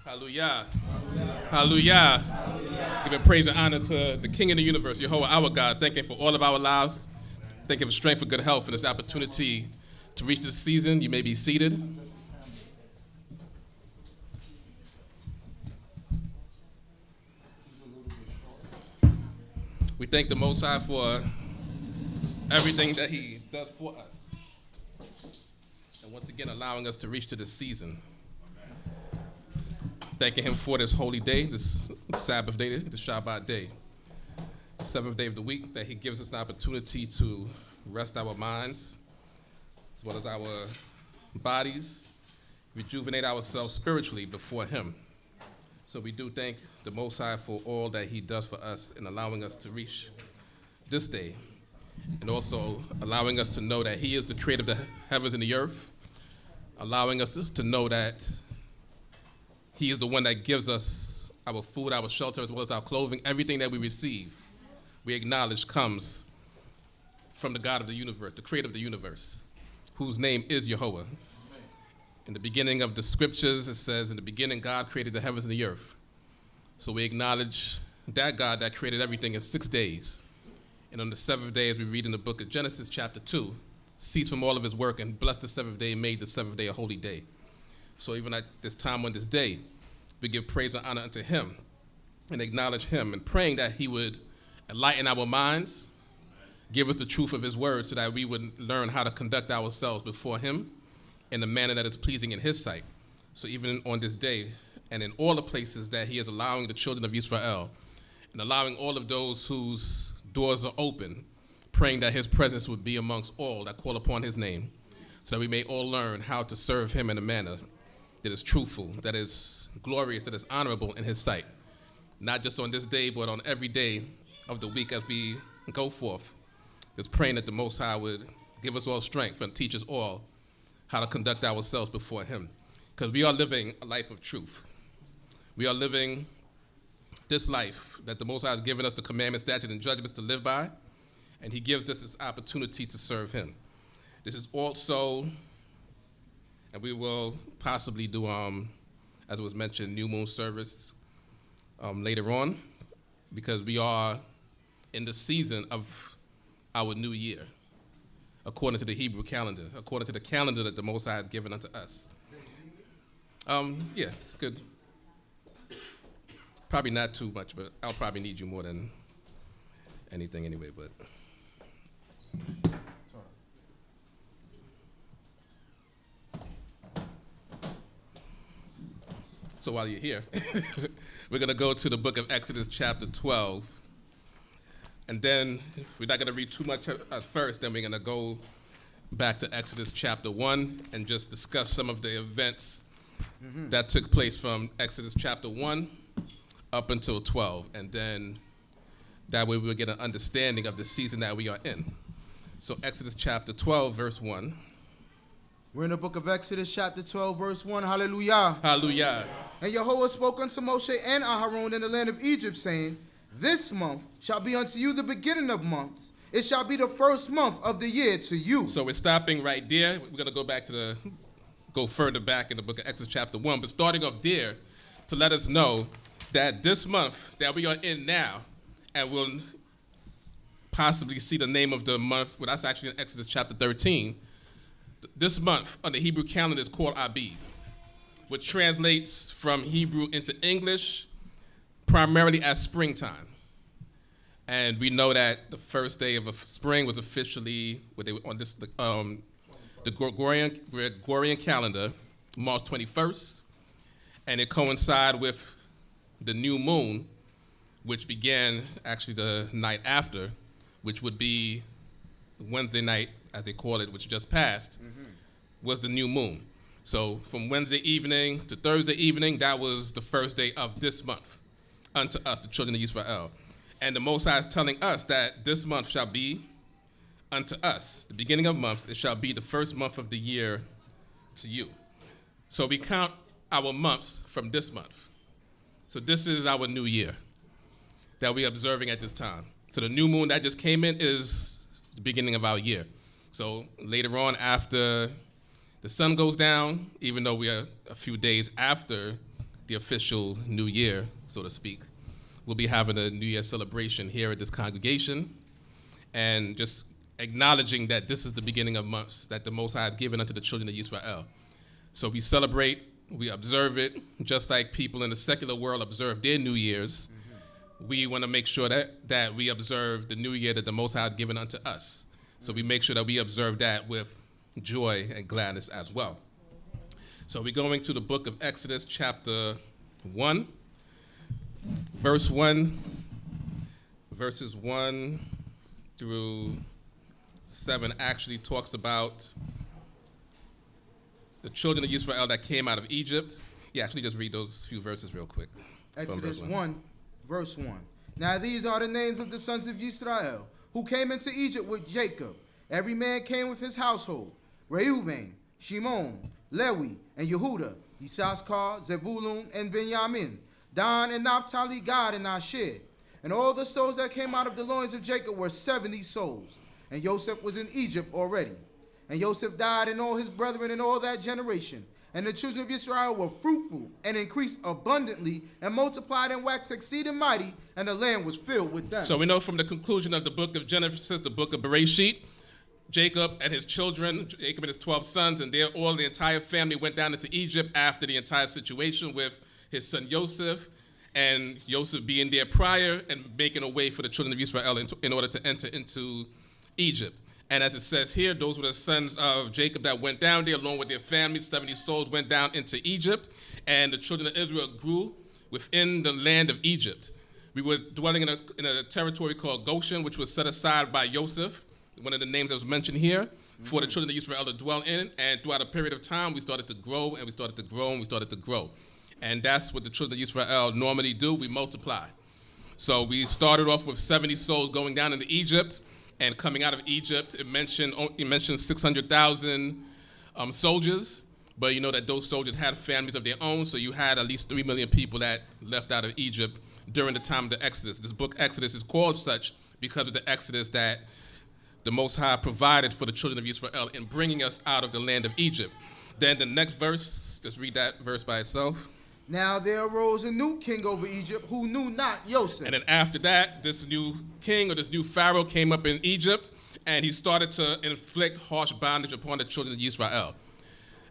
Hallelujah. Hallelujah. Giving praise and honor to the King of the universe, Yehovah, our God. Thank Him for all of our lives. Thank Him for strength, for good health, and this opportunity to reach this season. You may be seated. We thank the Most High for everything that He does for us. And once again, allowing us to reach to this season. Thanking Him for this holy day, this Sabbath day, this Shabbat day, the seventh day of the week, that He gives us an opportunity to rest our minds as well as our bodies, rejuvenate ourselves spiritually before Him. So we do thank the Most High for all that He does for us in allowing us to reach this day, and also allowing us to know that He is the creator of the heavens and the earth, allowing us to know that He is the one that gives us our food, our shelter, as well as our clothing. Everything that we receive, we acknowledge comes from the God of the universe, the creator of the universe, whose name is Yehovah. In the beginning of the scriptures, it says, in the beginning, God created the heavens and the earth. So we acknowledge that God that created everything in 6 days. And on the seventh day, as we read in the book of Genesis chapter 2, ceased from all of His work and blessed the seventh day and made the seventh day a holy day. So even at this time on this day, we give praise and honor unto Him and acknowledge Him and praying that He would enlighten our minds, give us the truth of His word so that we would learn how to conduct ourselves before Him in a manner that is pleasing in His sight. So even on this day and in all the places that He is allowing the children of Yisrael and allowing all of those whose doors are open, praying that His presence would be amongst all that call upon His name so that we may all learn how to serve Him in a manner that is truthful, that is glorious, that is honorable in His sight. Not just on this day, but on every day of the week as we go forth. Just praying that the Most High would give us all strength and teach us all how to conduct ourselves before Him. Because we are living a life of truth. We are living this life that the Most High has given us the commandments, statutes, and judgments to live by. And He gives us this opportunity to serve Him. This is also, and we will possibly do, as it was mentioned, new moon service later on, because we are in the season of our new year, according to the Hebrew calendar, according to the calendar that the Most High has given unto us. Yeah, good. Probably not too much, but I'll probably need you more than anything anyway, but. So while you're here, we're going to go to the book of Exodus chapter 12. And then we're not going to read too much at first. Then we're going to go back to Exodus chapter 1 and just discuss some of the events that took place from Exodus chapter 1 up until 12. And then that way we'll get an understanding of the season that we are in. So Exodus chapter 12, verse 1. We're in the book of Exodus, chapter 12, verse 1. Hallelujah. Hallelujah. And Yehovah spoke unto Moshe and Aharon in the land of Egypt, saying, This month shall be unto you the beginning of months. It shall be the first month of the year to you. So we're stopping right there. We're going to go further back in the book of Exodus chapter 1. But starting off there to let us know that this month that we are in now, and we'll possibly see the name of the month, well, that's actually in Exodus chapter 13. This month on the Hebrew calendar is called Abib, which translates from Hebrew into English primarily as springtime. And we know that the first day of spring was officially on this the Gregorian calendar, March 21st, and it coincided with the new moon, which began actually the night after, which would be Wednesday night, as they call it, which just passed, was the new moon. So from Wednesday evening to Thursday evening, that was the first day of this month unto us, the children of Yisrael. And the Most High is telling us that this month shall be unto us, the beginning of months, it shall be the first month of the year to you. So we count our months from this month. So this is our new year that we're observing at this time. So the new moon that just came in is the beginning of our year. So later on, after the sun goes down, even though we are a few days after the official New Year, so to speak. We'll be having a New Year celebration here at this congregation and just acknowledging that this is the beginning of months that the Most High has given unto the children of Yisrael. So we celebrate, we observe it, just like people in the secular world observe their New Year's. We want to make sure that we observe the New Year that the Most High has given unto us. So we make sure that we observe that with joy and gladness as well. So we're going to the book of Exodus, chapter 1, verse 1, verses 1 through 7 actually talks about the children of Israel that came out of Egypt. Yeah, actually just read those few verses real quick. Exodus 1, verse 1. Now these are the names of the sons of Yisrael, who came into Egypt with Jacob. Every man came with his household: Reuben, Shimon, Levi, and Yehuda, Issachar, Zebulun, and Binyamin, Dan and Naphtali, Gad, and Asher. And all the souls that came out of the loins of Jacob were 70 souls. And Joseph was in Egypt already. And Joseph died, and all his brethren in all that generation. And the children of Israel were fruitful and increased abundantly and multiplied and waxed exceeding mighty, and the land was filled with them. So we know from the conclusion of the book of Genesis, the book of Bereshit, Jacob and his children, Jacob and his 12 sons, and the entire family went down into Egypt after the entire situation with his son Joseph, and Joseph being there prior and making a way for the children of Israel in order to enter into Egypt. And as it says here, those were the sons of Jacob that went down there along with their families. 70 souls went down into Egypt, and the children of Israel grew within the land of Egypt. We were dwelling in a territory called Goshen, which was set aside by Joseph, one of the names that was mentioned here, for the children of Israel to dwell in. And throughout a period of time, we started to grow, and we started to grow, and we started to grow. And that's what the children of Israel normally do. We multiply. So we started off with 70 souls going down into Egypt, and coming out of Egypt, it mentioned 600,000 soldiers. But you know that those soldiers had families of their own, so you had at least 3 million people that left out of Egypt during the time of the Exodus. This book, Exodus, is called such because of the Exodus that the Most High provided for the children of Israel in bringing us out of the land of Egypt. Then the next verse, just read that verse by itself. Now there arose a new king over Egypt who knew not Joseph. And then after that, this new king or this new Pharaoh came up in Egypt, and he started to inflict harsh bondage upon the children of Israel.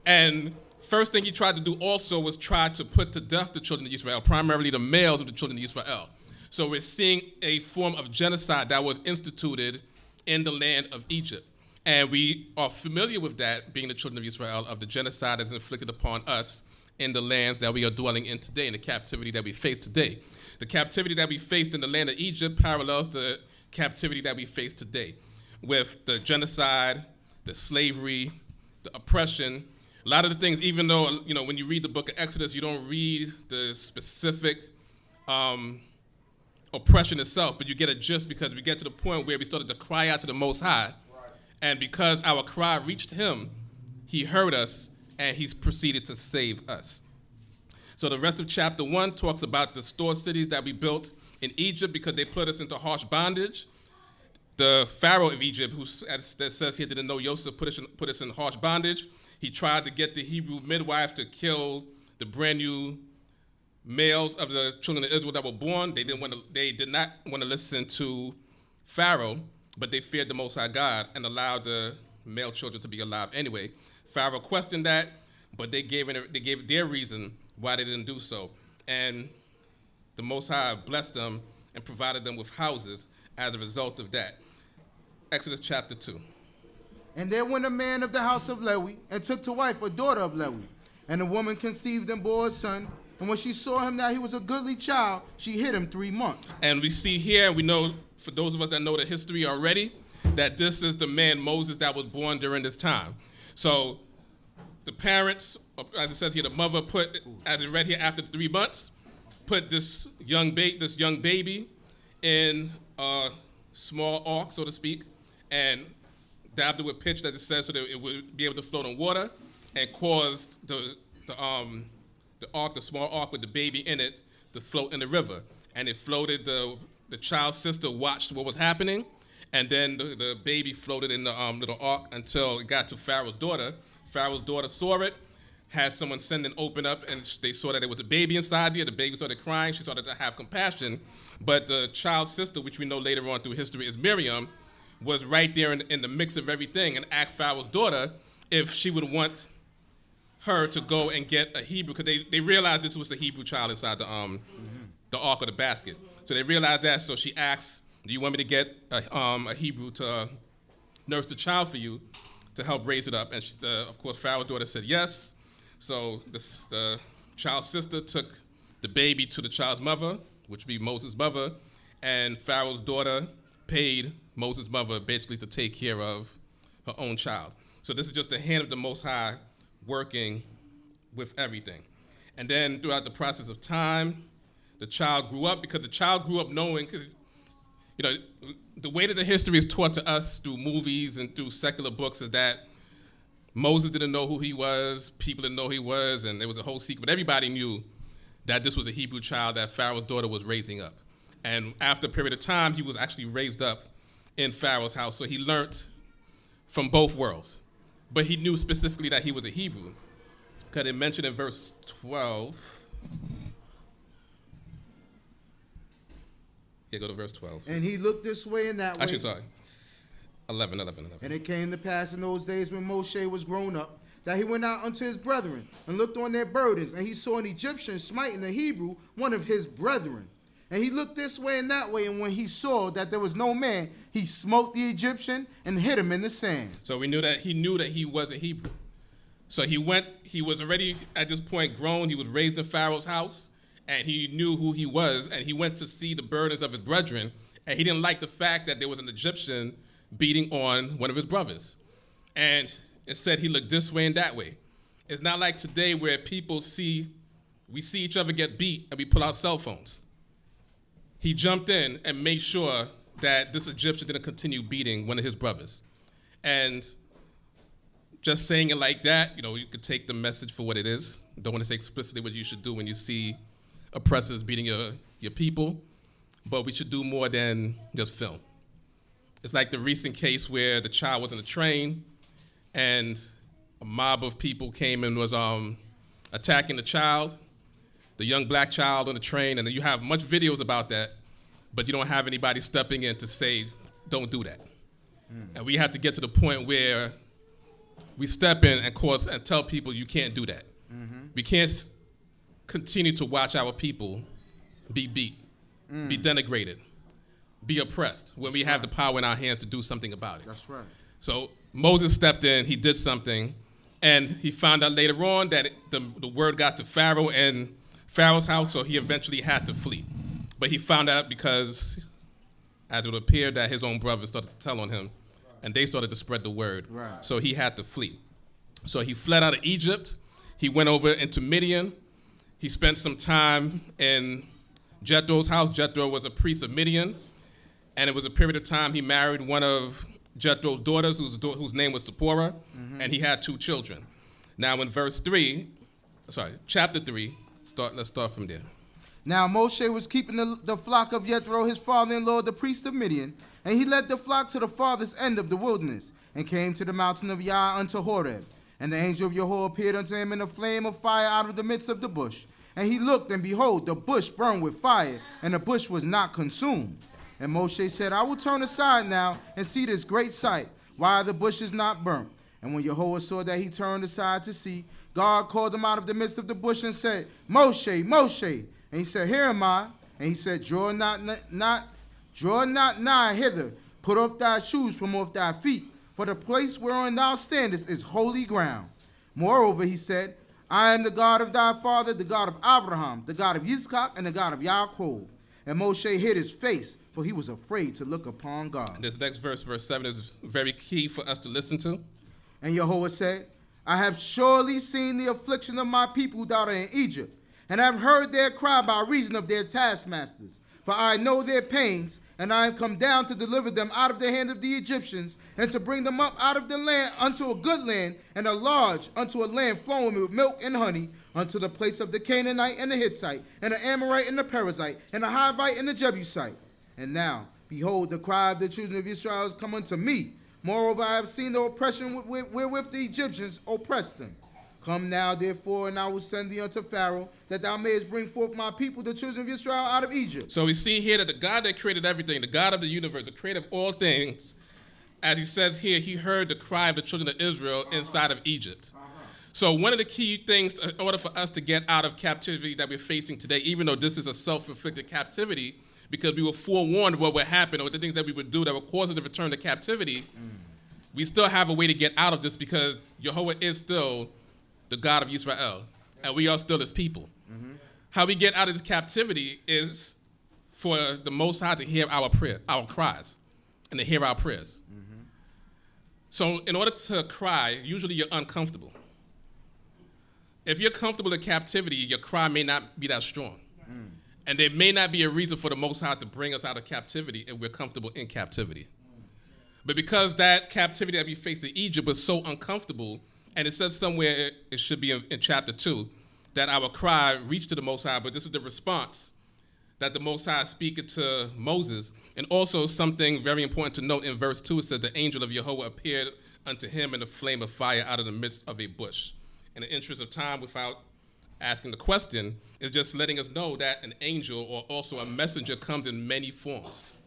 And first thing he tried to do also was try to put to death the children of Israel, primarily the males of the children of Israel. So we're seeing a form of genocide that was instituted in the land of Egypt. And we are familiar with that, being the children of Israel, of the genocide that's inflicted upon us in the lands that we are dwelling in today, in the captivity that we face today. The captivity that we faced in the land of Egypt parallels the captivity that we face today, with the genocide, the slavery, the oppression. A lot of the things, even though, you know, when you read the book of Exodus, you don't read the specific oppression itself, but you get a gist because we get to the point where we started to cry out to the Most High. Right. And because our cry reached him, he heard us, and he's proceeded to save us. So the rest of chapter 1 talks about the store cities that we built in Egypt because they put us into harsh bondage. The Pharaoh of Egypt, who, as that says here, didn't know Joseph, put us in harsh bondage. He tried to get the Hebrew midwife to kill the brand new males of the children of Israel that were born. They did not want to listen to Pharaoh, but they feared the Most High God and allowed the male children to be alive anyway. Pharaoh questioned that, but they gave their reason why they didn't do so. And the Most High blessed them and provided them with houses as a result of that. Exodus chapter 2. And there went a man of the house of Lewi, and took to wife a daughter of Lewi. And the woman conceived and bore a son. And when she saw him that he was a goodly child, she hid him 3 months. And we see here, we know, for those of us that know the history already, that this is the man Moses that was born during this time. So the parents, as it says here, the mother put, as it read here, after 3 months, put this young baby in a small ark, so to speak, and dabbed it with pitch, as it says, so that it would be able to float on water, and caused the ark, the small ark with the baby in it, to float in the river. And it floated. The child's sister watched what was happening, and then the baby floated in the little ark until it got to Pharaoh's daughter. Pharaoh's daughter saw it, had someone send and open up, and they saw that there was a baby inside there. The baby started crying. She started to have compassion. But the child's sister, which we know later on through history is Miriam, was right there in the mix of everything and asked Pharaoh's daughter if she would want her to go and get a Hebrew, because they realized this was the Hebrew child inside the ark or the basket. So they realized that, so she asked, do you want me to get a Hebrew to nurse the child for you to help raise it up? And she, of course, Pharaoh's daughter said yes. So the child's sister took the baby to the child's mother, which would be Moses' mother, and Pharaoh's daughter paid Moses' mother basically to take care of her own child. So this is just the hand of the Most High working with everything. And then throughout the process of time, the child grew up, because the child grew up knowing, because the way that the history is taught to us through movies and through secular books is that Moses didn't know who he was, people didn't know who he was, and there was a whole secret. But everybody knew that this was a Hebrew child that Pharaoh's daughter was raising up. And after a period of time, he was actually raised up in Pharaoh's house. So he learned from both worlds. But he knew specifically that he was a Hebrew, because it mentioned in verse 12. Yeah, go to verse 12. And he looked this way and that way. Actually, sorry. 11. And it came to pass in those days when Moshe was grown up, that he went out unto his brethren and looked on their burdens, and he saw an Egyptian smiting a Hebrew, one of his brethren. And he looked this way and that way, and when he saw that there was no man, he smote the Egyptian and hid him in the sand. So we knew that he was a Hebrew. So he was already at this point grown. He was raised in Pharaoh's house, and he knew who he was, and he went to see the burdens of his brethren, and he didn't like the fact that there was an Egyptian beating on one of his brothers. And it said he looked this way and that way. It's not like today where we see each other get beat and we pull out cell phones. He jumped in and made sure that this Egyptian didn't continue beating one of his brothers. And just saying it like that, you could take the message for what it is. Don't want to say explicitly what you should do when you see oppressors beating your people, but we should do more than just film. It's like the recent case where the child was in a train and a mob of people came and was attacking the young black child on the train, and then you have much videos about that, but you don't have anybody stepping in to say, don't do that. And we have to get to the point where we step in and tell people you can't do that. We can't continue to watch our people be beat, be denigrated, be oppressed, when we have the power in our hands to do something about it. That's right. So Moses stepped in, he did something, and he found out later on that the word got to Pharaoh and Pharaoh's house, so he eventually had to flee. But he found out because, as it would appear, that his own brothers started to tell on him, and they started to spread the word. Right. So he had to flee. So he fled out of Egypt. He went over into Midian. He spent some time in Jethro's house. Jethro was a priest of Midian, and it was a period of time he married one of Jethro's daughters, whose name was Zipporah, and he had 2 children. Now in chapter 3, let's start from there. Now Moshe was keeping the flock of Jethro, his father-in-law, the priest of Midian, and he led the flock to the farthest end of the wilderness, and came to the mountain of Yah unto Horeb. And the angel of Yahweh appeared unto him in a flame of fire out of the midst of the bush. And he looked, and behold, the bush burned with fire, and the bush was not consumed. And Moshe said, I will turn aside now and see this great sight, why the bush is not burnt. And when Yahweh saw that he turned aside to see, God called him out of the midst of the bush and said, Moshe, Moshe. And he said, Here am I. And he said, Draw not nigh hither. Put off thy shoes from off thy feet, for the place whereon thou standest is holy ground. Moreover, he said, I am the God of thy father, the God of Abraham, the God of Yitzchak, and the God of Yaakov. And Moshe hid his face, for he was afraid to look upon God. This next verse, verse 7, is very key for us to listen to. And Yahweh said, I have surely seen the affliction of my people that are in Egypt, and have heard their cry by reason of their taskmasters. For I know their pains, and I am come down to deliver them out of the hand of the Egyptians, and to bring them up out of the land unto a good land, and a large, unto a land flowing with milk and honey, unto the place of the Canaanite and the Hittite, and the Amorite and the Perizzite, and the Hivite and the Jebusite. And now, behold, the cry of the children of Israel has come unto me. Moreover, I have seen the oppression wherewith the Egyptians oppressed them. Come now, therefore, and I will send thee unto Pharaoh, that thou mayest bring forth my people, the children of Israel, out of Egypt. So we see here that the God that created everything, the God of the universe, the creator of all things, as he says here, he heard the cry of the children of Israel inside of Egypt. So one of the key things in order for us to get out of captivity that we're facing today, even though this is a self-inflicted captivity, because we were forewarned what would happen or the things that we would do that would cause us to return to captivity, we still have a way to get out of this because Jehovah is still the God of Yisrael, and we are still his people. How we get out of this captivity is for the Most High to hear our prayer, our cries, and to hear our prayers. So in order to cry, usually you're uncomfortable. If you're comfortable in captivity, your cry may not be that strong. And there may not be a reason for the Most High to bring us out of captivity if we're comfortable in captivity. But because that captivity that we faced in Egypt was so uncomfortable, and it says somewhere, it should be in chapter 2, that our cry reached to the Most High, but this is the response that the Most High is speaking to Moses. And also something very important to note in verse 2, it said the angel of Jehovah appeared unto him in a flame of fire out of the midst of a bush. In the interest of time, without asking the question, is just letting us know that an angel or also a messenger comes in many forms.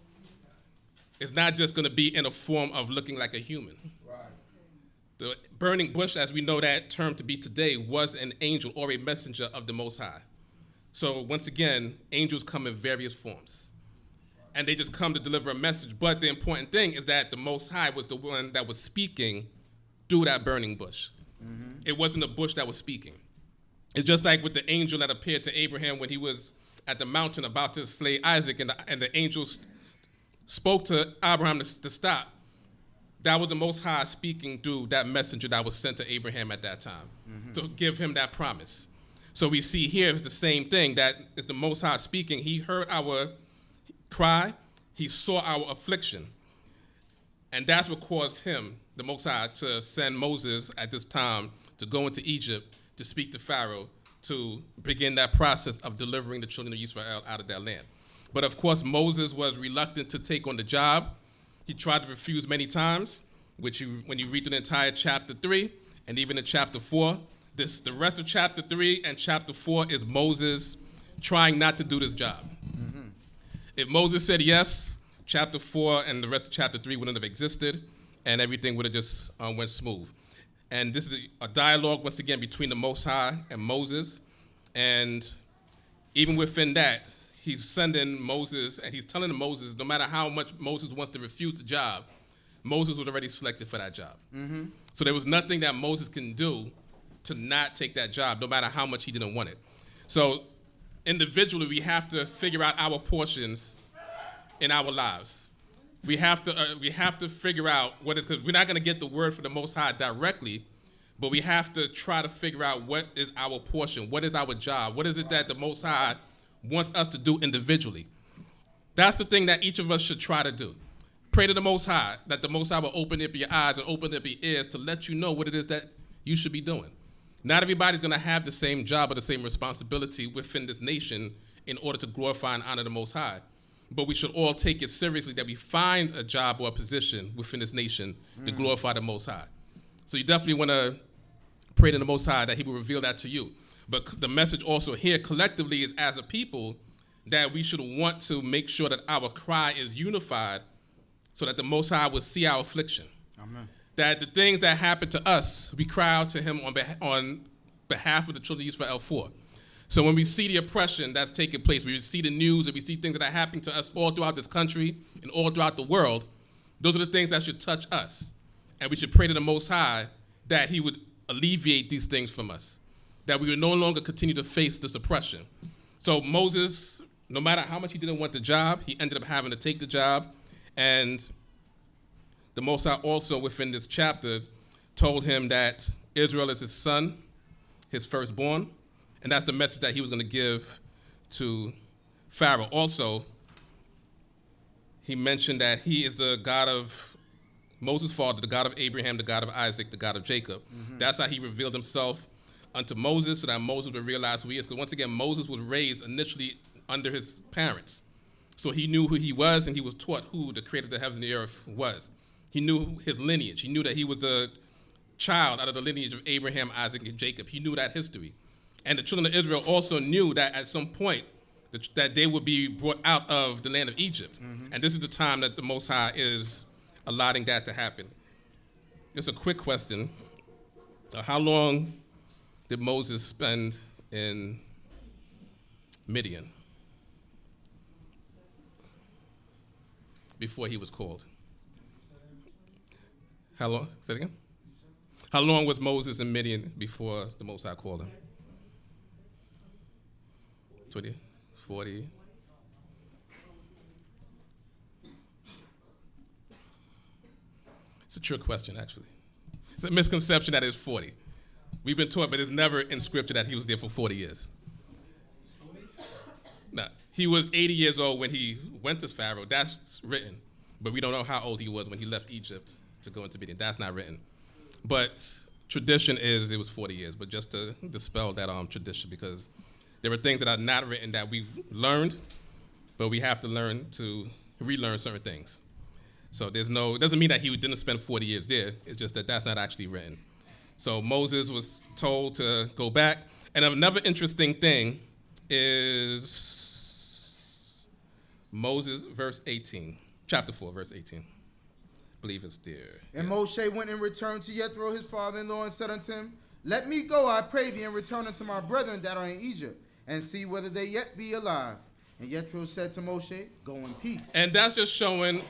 It's not just going to be in a form of looking like a human. The burning bush, as we know that term to be today, was an angel or a messenger of the Most High. So once again, angels come in various forms. And they just come to deliver a message. But the important thing is that the Most High was the one that was speaking through that burning bush. It wasn't a bush that was speaking. It's just like with the angel that appeared to Abraham when he was at the mountain about to slay Isaac, and the angel spoke to Abraham to stop. That was the Most High speaking through that messenger that was sent to Abraham at that time to give him that promise. So we see here is the same thing, that is the Most High speaking. He heard our cry. He saw our affliction. And that's what caused him, the Most High, to send Moses at this time to go into Egypt to speak to Pharaoh to begin that process of delivering the children of Israel out of that land. But of course, Moses was reluctant to take on the job. He tried to refuse many times, which when you read the entire chapter 3 and even in chapter 4, the rest of chapter 3 and chapter 4 is Moses trying not to do this job. If Moses said yes, chapter 4 and the rest of chapter 3 wouldn't have existed, and everything would have just went smooth. And this is a dialogue, once again, between the Most High and Moses. And even within that, he's sending Moses, and he's telling Moses, no matter how much Moses wants to refuse the job, Moses was already selected for that job. So there was nothing that Moses can do to not take that job, no matter how much he didn't want it. So individually, we have to figure out our portions in our lives. We have to figure out what is, because we're not going to get the word from the Most High directly, but we have to try to figure out what is our portion, what is our job, what is it that the Most High wants us to do individually. That's the thing that each of us should try to do. Pray to the Most High, that the Most High will open up your eyes and open up your ears to let you know what it is that you should be doing. Not everybody's going to have the same job or the same responsibility within this nation in order to glorify and honor the Most High. But we should all take it seriously that we find a job or a position within this nation to glorify the Most High. So you definitely want to pray to the Most High that he will reveal that to you. But the message also here collectively is, as a people, that we should want to make sure that our cry is unified so that the Most High will see our affliction. Amen. That the things that happen to us, we cry out to him on behalf of the children of Israel for. So when we see the oppression that's taking place, we see the news, and we see things that are happening to us all throughout this country and all throughout the world, those are the things that should touch us. And we should pray to the Most High that he would alleviate these things from us, that we would no longer continue to face this oppression. So Moses, no matter how much he didn't want the job, he ended up having to take the job. And the Most High also within this chapter told him that Israel is his son, his firstborn. And that's the message that he was going to give to Pharaoh. Also, he mentioned that he is the God of Moses' father, the God of Abraham, the God of Isaac, the God of Jacob. That's how he revealed himself unto Moses, so that Moses would realize who he is. Because once again, Moses was raised initially under his parents. So he knew who he was, and he was taught who the creator of the heavens and the earth was. He knew his lineage. He knew that he was the child out of the lineage of Abraham, Isaac, and Jacob. He knew that history. And the children of Israel also knew that at some point that they would be brought out of the land of Egypt. And this is the time that the Most High is allotting that to happen. Just a quick question. How long did Moses spend in Midian before he was called? How long? Say it again. How long was Moses in Midian before the Most High called him? 20, 40. It's a trick question, actually. It's a misconception that it's 40. We've been taught, but it's never in scripture that he was there for 40 years. No, he was 80 years old when he went to Pharaoh. That's written. But we don't know how old he was when he left Egypt to go into Midian. That's not written. But tradition is it was 40 years. But just to dispel that tradition, because there are things that are not written that we've learned, but we have to learn to relearn certain things. So it doesn't mean that he didn't spend 40 years there. It's just that that's not actually written. So Moses was told to go back. And another interesting thing is Moses, verse 18, chapter 4, verse 18. I believe it's there. And Moshe went and returned to Jethro, his father-in-law, and said unto him, Let me go, I pray thee, and return unto my brethren that are in Egypt, and see whether they yet be alive. And Jethro said to Moshe, Go in peace. And that's just showing,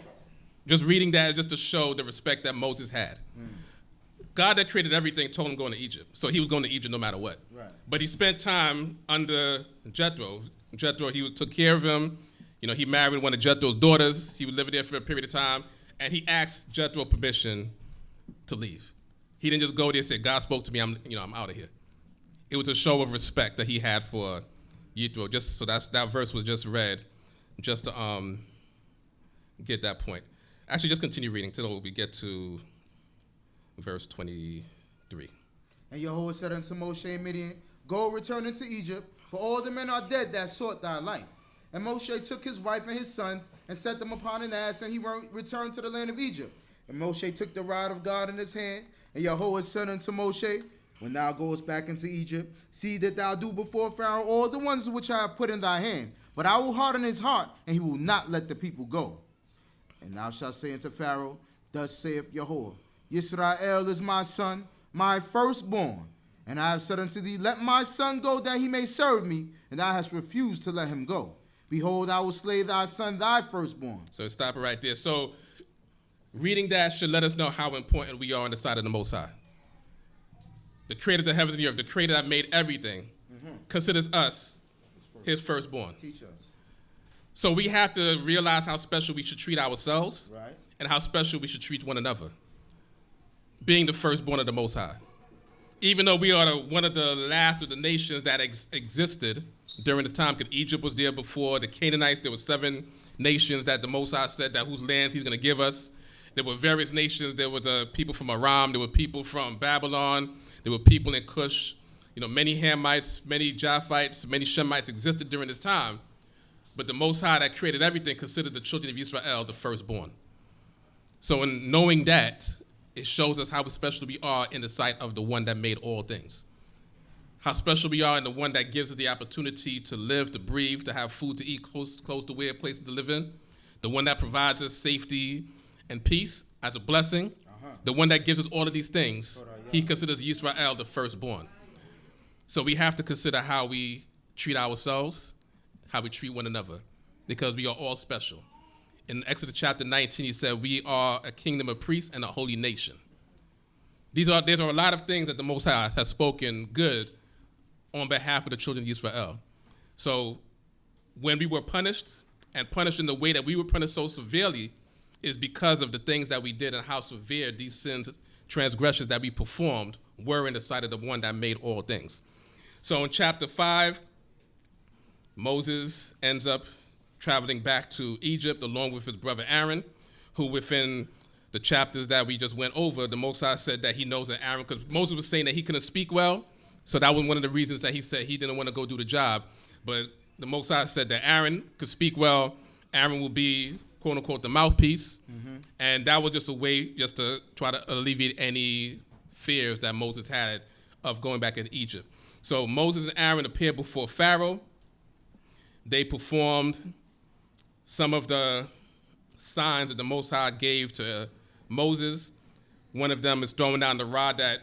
just reading that is just to show the respect that Moses had. God that created everything told him going to Egypt. So he was going to Egypt no matter what. Right. But he spent time under Jethro. Jethro, took care of him. He married one of Jethro's daughters. He was living there for a period of time. And he asked Jethro permission to leave. He didn't just go there and say, God spoke to me, I'm out of here. It was a show of respect that he had for Jethro. Just so that verse was just read, just to get that point. Actually, just continue reading till we get to verse 23. And Yahweh said unto Moshe in Midian, Go, return into Egypt, for all the men are dead that sought thy life. And Moshe took his wife and his sons and set them upon an ass, and he returned to the land of Egypt. And Moshe took the rod of God in his hand, and Yahweh said unto Moshe, When thou goest back into Egypt, see that thou do before Pharaoh all the ones which I have put in thy hand. But I will harden his heart, and he will not let the people go. And thou shalt say unto Pharaoh, Thus saith Yahweh, Yisrael is my son, my firstborn. And I have said unto thee, Let my son go, that he may serve me, and thou hast refused to let him go. Behold, I will slay thy son, thy firstborn. So stop it right there. So reading that should let us know how important we are on the side of the Most High. The creator of the heavens and the earth, the creator that made everything, considers us his firstborn. Teach us. So we have to realize how special we should treat ourselves, Right. and how special we should treat one another, being the firstborn of the Most High. Even though we are one of the last of the nations that existed during this time, because Egypt was there before the Canaanites. There were 7 nations that the Most High said that whose lands he's going to give us. There were various nations. There were the people from Aram. There were people from Babylon. There were people in Cush. Many Hamites, many Japhites, many Shemites existed during this time. But the Most High that created everything considered the children of Israel the firstborn. So in knowing that, it shows us how special we are in the sight of the one that made all things. How special we are in the one that gives us the opportunity to live, to breathe, to have food to eat, clothes to wear, places to live in. The one that provides us safety and peace as a blessing. The one that gives us all of these things, he considers Yisrael the firstborn. So we have to consider how we treat ourselves, how we treat one another, because we are all special. In Exodus chapter 19, he said, we are a kingdom of priests and a holy nation. There are a lot of things that the Most High has spoken good on behalf of the children of Israel. So when we were punished, and punished in the way that we were punished so severely, is because of the things that we did and how severe these sins, transgressions that we performed were in the sight of the one that made all things. So in chapter 5, Moses ends up traveling back to Egypt along with his brother Aaron, who within the chapters that we just went over, the Most High said that he knows that Aaron, because Moses was saying that he couldn't speak well, so that was one of the reasons that he said he didn't want to go do the job. But the Most High said that Aaron could speak well, Aaron will be, quote unquote, the mouthpiece, and that was just a way just to try to alleviate any fears that Moses had of going back into Egypt. So Moses and Aaron appeared before Pharaoh. They performed some of the signs that the Most High gave to Moses. One of them is throwing down the rod that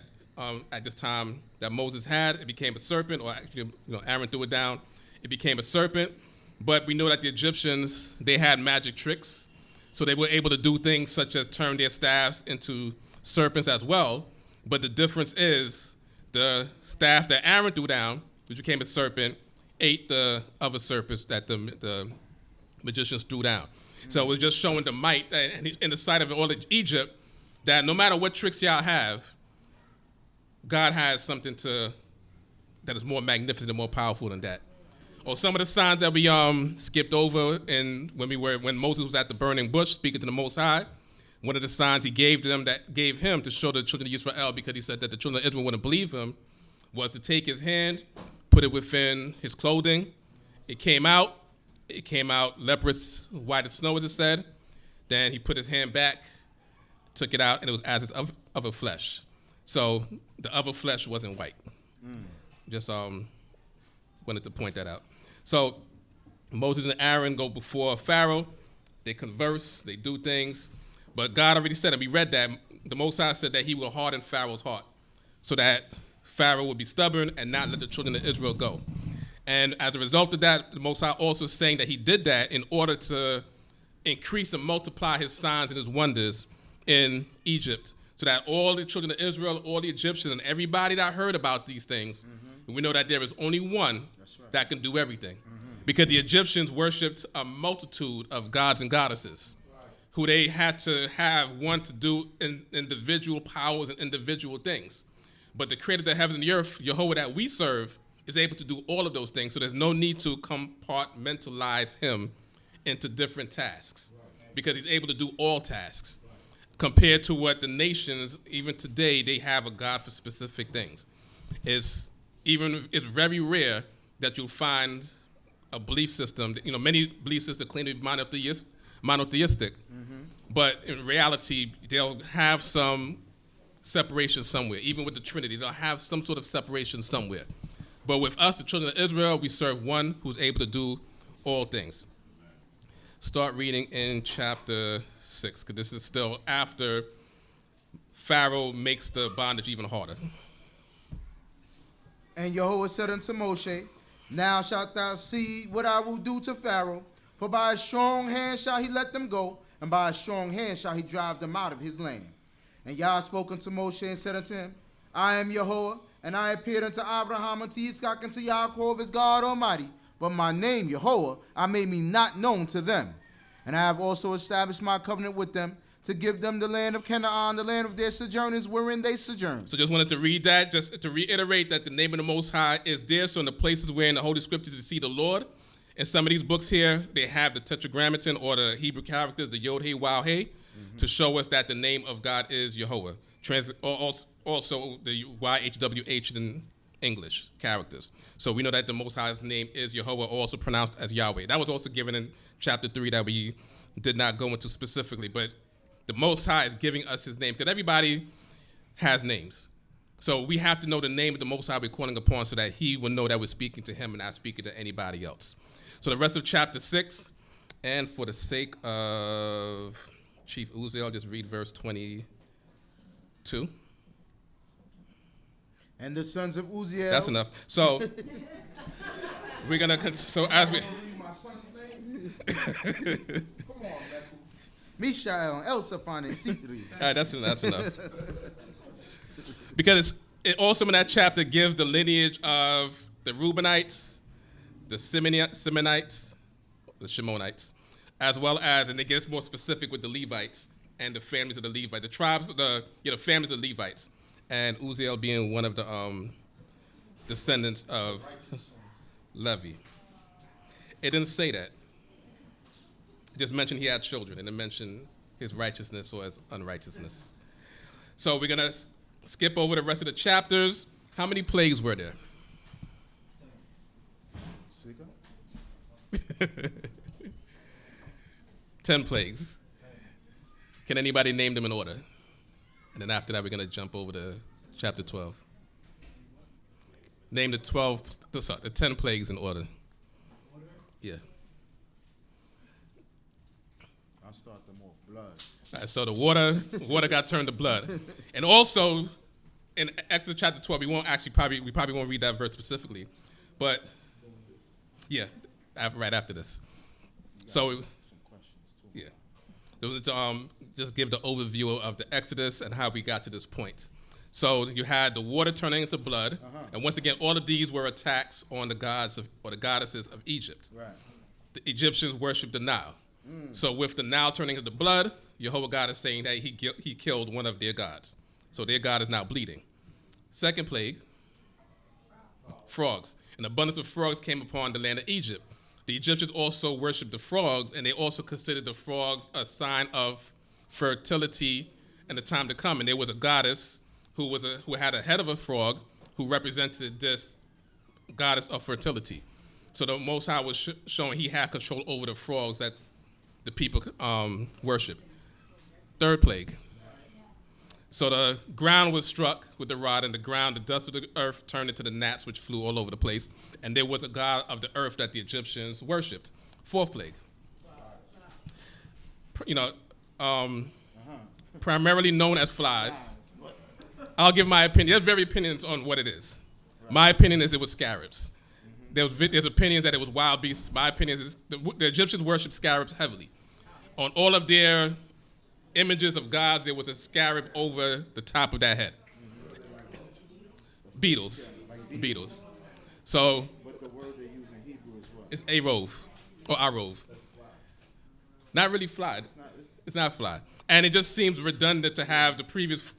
at this time that Moses had. It became a serpent, or actually, Aaron threw it down. It became a serpent. But we know that the Egyptians, they had magic tricks. So they were able to do things such as turn their staffs into serpents as well. But the difference is the staff that Aaron threw down, which became a serpent, ate the other serpents that the magicians threw down. So it was just showing the might in the sight of all of Egypt that no matter what tricks y'all have, God has something that is more magnificent and more powerful than that. Or some of the signs that we skipped over when Moses was at the burning bush speaking to the Most High. One of the signs he gave him to show the children of Israel, because he said that the children of Israel wouldn't believe him, was to take his hand, put it within his clothing. It came out leprous, white as snow, as it said. Then he put his hand back, took it out, and it was as its other flesh. So the other flesh wasn't white. Just wanted to point that out. So Moses and Aaron go before Pharaoh. They converse, they do things. But God already said, and we read that, the Most High said that he will harden Pharaoh's heart so that Pharaoh would be stubborn and not let the children of Israel go. And as a result of that, the Most High also saying that he did that in order to increase and multiply his signs and his wonders in Egypt, so that all the children of Israel, all the Egyptians, and everybody that heard about these things, we know that there is only one that can do everything. Because the Egyptians worshipped a multitude of gods and goddesses who they had to have one to do individual powers and individual things. But the creator of the heavens and the earth, Jehovah that we serve, is able to do all of those things. So there's no need to compartmentalize him into different tasks, because he's able to do all tasks, compared to what the nations, even today, they have a God for specific things. It's very rare that you'll find a belief system. Many belief systems claim to be monotheistic, but in reality, they'll have some separation somewhere. Even with the Trinity, they'll have some sort of separation somewhere. But with us, the children of Israel, we serve one who's able to do all things. Start reading in chapter 6, because this is still after Pharaoh makes the bondage even harder. And Jehovah said unto Moshe, now shalt thou see what I will do to Pharaoh, for by a strong hand shall he let them go, and by a strong hand shall he drive them out of his land. And Yah spoke unto Moshe and said unto him, I am Jehovah, and I appeared unto Abraham, unto Yitzchak, and to Yaakov as God Almighty. But my name, Jehovah, I made me not known to them. And I have also established my covenant with them, to give them the land of Canaan, the land of their sojourners, wherein they sojourn. So just wanted to read that, just to reiterate that the name of the Most High is there. So in the places where in the Holy Scriptures you see the Lord, in some of these books here, they have the Tetragrammaton or the Hebrew characters, the Yod, He, Waw, He, to show us that the name of God is Jehovah. Also the YHWH in English characters. So we know that the Most High's name is Jehovah, also pronounced as Yahweh. That was also given in chapter 3 that we did not go into specifically, but the Most High is giving us his name, because everybody has names. So we have to know the name of the Most High we're calling upon, so that he will know that we're speaking to him and not speaking to anybody else. So the rest of chapter 6, and for the sake of Chief Uziel, I'll just read verse 22. And the sons of Uziel. That's enough. So we're going to, so as we... My son's name? Come on, man. Mishael, Elsaphan, and Sitri. All right, that's enough. Because it also in that chapter gives the lineage of the Reubenites, the Simonites, the Shimonites, as well as, and it gets more specific with the Levites and the families of the Levites, the tribes, the families of Levites, and Uziel being one of the descendants of Levi. It didn't say that. It just mentioned he had children, and it mentioned his righteousness or his unrighteousness. So we're going to skip over the rest of the chapters. How many plagues were there? 10 plagues. Can anybody name them in order? And then after that, we're going to jump over to chapter 12. Name the 10 plagues in order. Yeah. I'll start them off. Blood. All right, so the water got turned to blood. And also, in Exodus chapter 12, we probably won't read that verse specifically. But, yeah, right after this. So, yeah. Just give the overview of the Exodus and how we got to this point. So you had the water turning into blood, and once again, all of these were attacks on the gods or the goddesses of Egypt. Right. The Egyptians worshipped the Nile. So with the Nile turning into blood, Jehovah God is saying that he killed one of their gods. So their god is now bleeding. Second plague, frogs. An abundance of frogs came upon the land of Egypt. The Egyptians also worshipped the frogs, and they also considered the frogs a sign of fertility and the time to come. And there was a goddess who had a head of a frog who represented this goddess of fertility. So the Most High was showing he had control over the frogs that the people worship. Third plague. So the ground was struck with the rod, and the dust of the earth turned into the gnats, which flew all over the place. And there was a god of the earth that the Egyptians worshipped. Fourth plague. Primarily known as flies. I'll give my opinion. There's very opinions on what it is. My opinion is it was scarabs. There's opinions that it was wild beasts. My opinion is the Egyptians worshipped scarabs heavily. On all of their images of gods, there was a scarab over the top of that head. Beetles. So But the word they use in Hebrew is what? it's arov or arov. Not really fly. It's not fly. And it just seems redundant to have the previous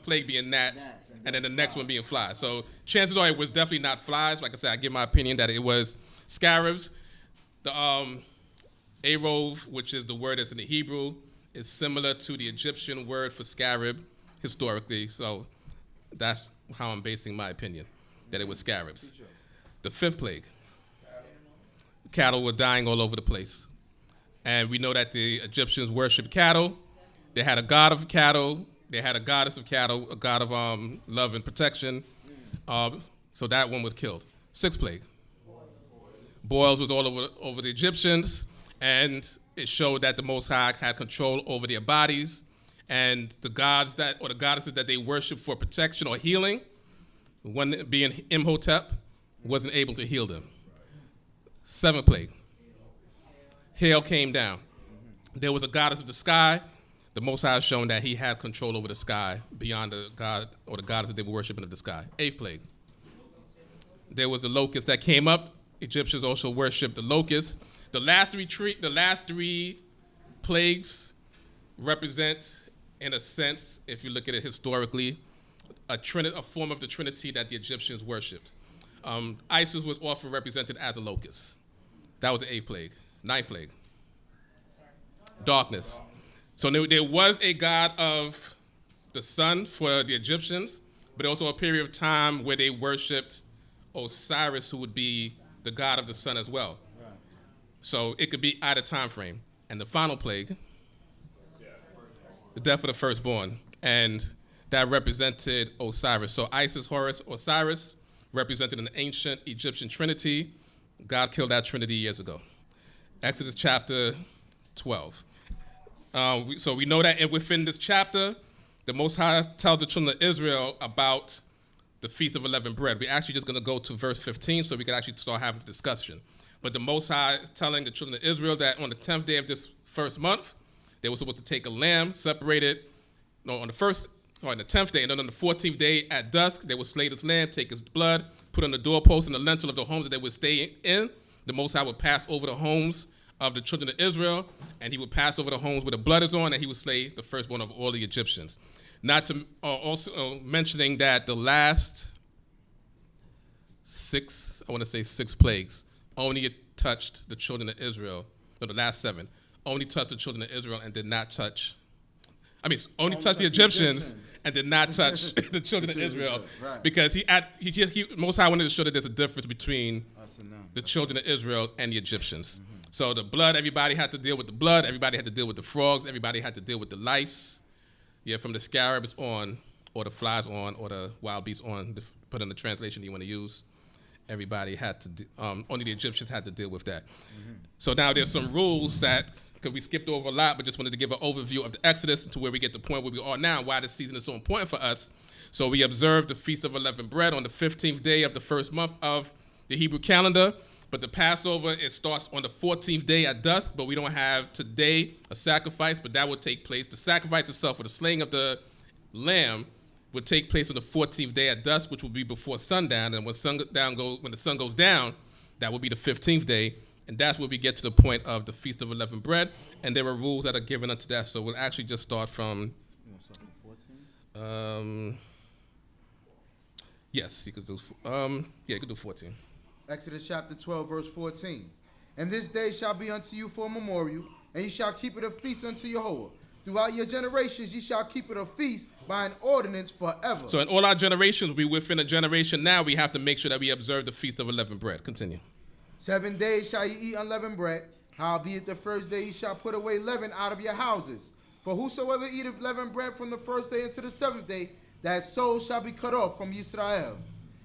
plague being gnats and then the next one being flies. So chances are it was definitely not flies. Like I said, I give my opinion that it was scarabs. The arov, which is the word that's in the Hebrew, is similar to the Egyptian word for scarab historically. So that's how I'm basing my opinion, that it was scarabs. The fifth plague. Cattle were dying all over the place. And we know that the Egyptians worshiped cattle. They had a god of cattle. They had a goddess of cattle, a god of love and protection. So that one was killed. Sixth plague. Boils was all over the Egyptians, and it showed that the Most High had control over their bodies, and the gods or the goddesses that they worshiped for protection or healing, one being Imhotep, wasn't able to heal them. Seventh plague. Hail came down. There was a goddess of the sky. The Most High has shown that he had control over the sky beyond the god or the goddess that they were worshiping of the sky. Eighth plague. There was a locust that came up. Egyptians also worshipped the locust. The last three plagues represent, in a sense, if you look at it historically, a form of the Trinity that the Egyptians worshipped. Isis was often represented as a locust. That was the eighth plague. Ninth plague. Darkness. So there was a god of the sun for the Egyptians, but also a period of time where they worshipped Osiris, who would be the god of the sun as well. Right. So it could be either time frame. And the final plague, the death of the firstborn, and that represented Osiris. So Isis, Horus, Osiris represented an ancient Egyptian trinity. God killed that trinity years ago. Exodus chapter 12. So we know that within this chapter, the Most High tells the children of Israel about the Feast of Unleavened Bread. We're actually just going to go to verse 15 so we can actually start having a discussion. But the Most High is telling the children of Israel that on the 10th day of this first month, they were supposed to take a lamb, separate it, on the 10th day, and then on the 14th day at dusk, they would slay this lamb, take his blood, put it on the doorpost and the lintel of the homes that they would stay in. The Most High would pass over the homes of the children of Israel, and he would pass over the homes where the blood is on, and he would slay the firstborn of all the Egyptians. Not to also mentioning that the last six plagues only touched the children of Israel. No, the last seven only touched the children of Israel and did not touch. Only touched the Egyptians and did not touch the children of Israel, right. Because he Most High wanted to show that there's a difference between the children of Israel and the Egyptians. Mm-hmm. So the blood, everybody had to deal with the blood. Everybody had to deal with the frogs. Everybody had to deal with the lice. Yeah, from the scarabs on or the flies on, or the wild beasts on, put in the translation you want to use. Everybody had to, only the Egyptians had to deal with that. So now there's some rules that, because we skipped over a lot, but just wanted to give an overview of the Exodus to where we get to the point where we are now, why this season is so important for us. So we observed the Feast of Unleavened Bread on the 15th day of the first month of the Hebrew calendar. But the Passover, it starts on the 14th day at dusk, but we don't have today a sacrifice, but that will take place. The sacrifice itself, for the slaying of the lamb, would take place on the 14th day at dusk, which will be before sundown. And when the sun goes down, that will be the 15th day. And that's where we get to the point of the Feast of Unleavened Bread. And there are rules that are given unto that. So we'll actually just start from... yes, you could do... you could do 14. Exodus chapter 12, verse 14. And this day shall be unto you for a memorial, and ye shall keep it a feast unto Jehovah. Throughout your generations ye shall keep it a feast by an ordinance forever. So in all our generations, we within a generation now, we have to make sure that we observe the Feast of Unleavened Bread. Continue. 7 days shall ye eat unleavened bread. Howbeit the first day ye shall put away leaven out of your houses. For whosoever eateth leavened bread from the first day unto the 7th day, that soul shall be cut off from Yisrael.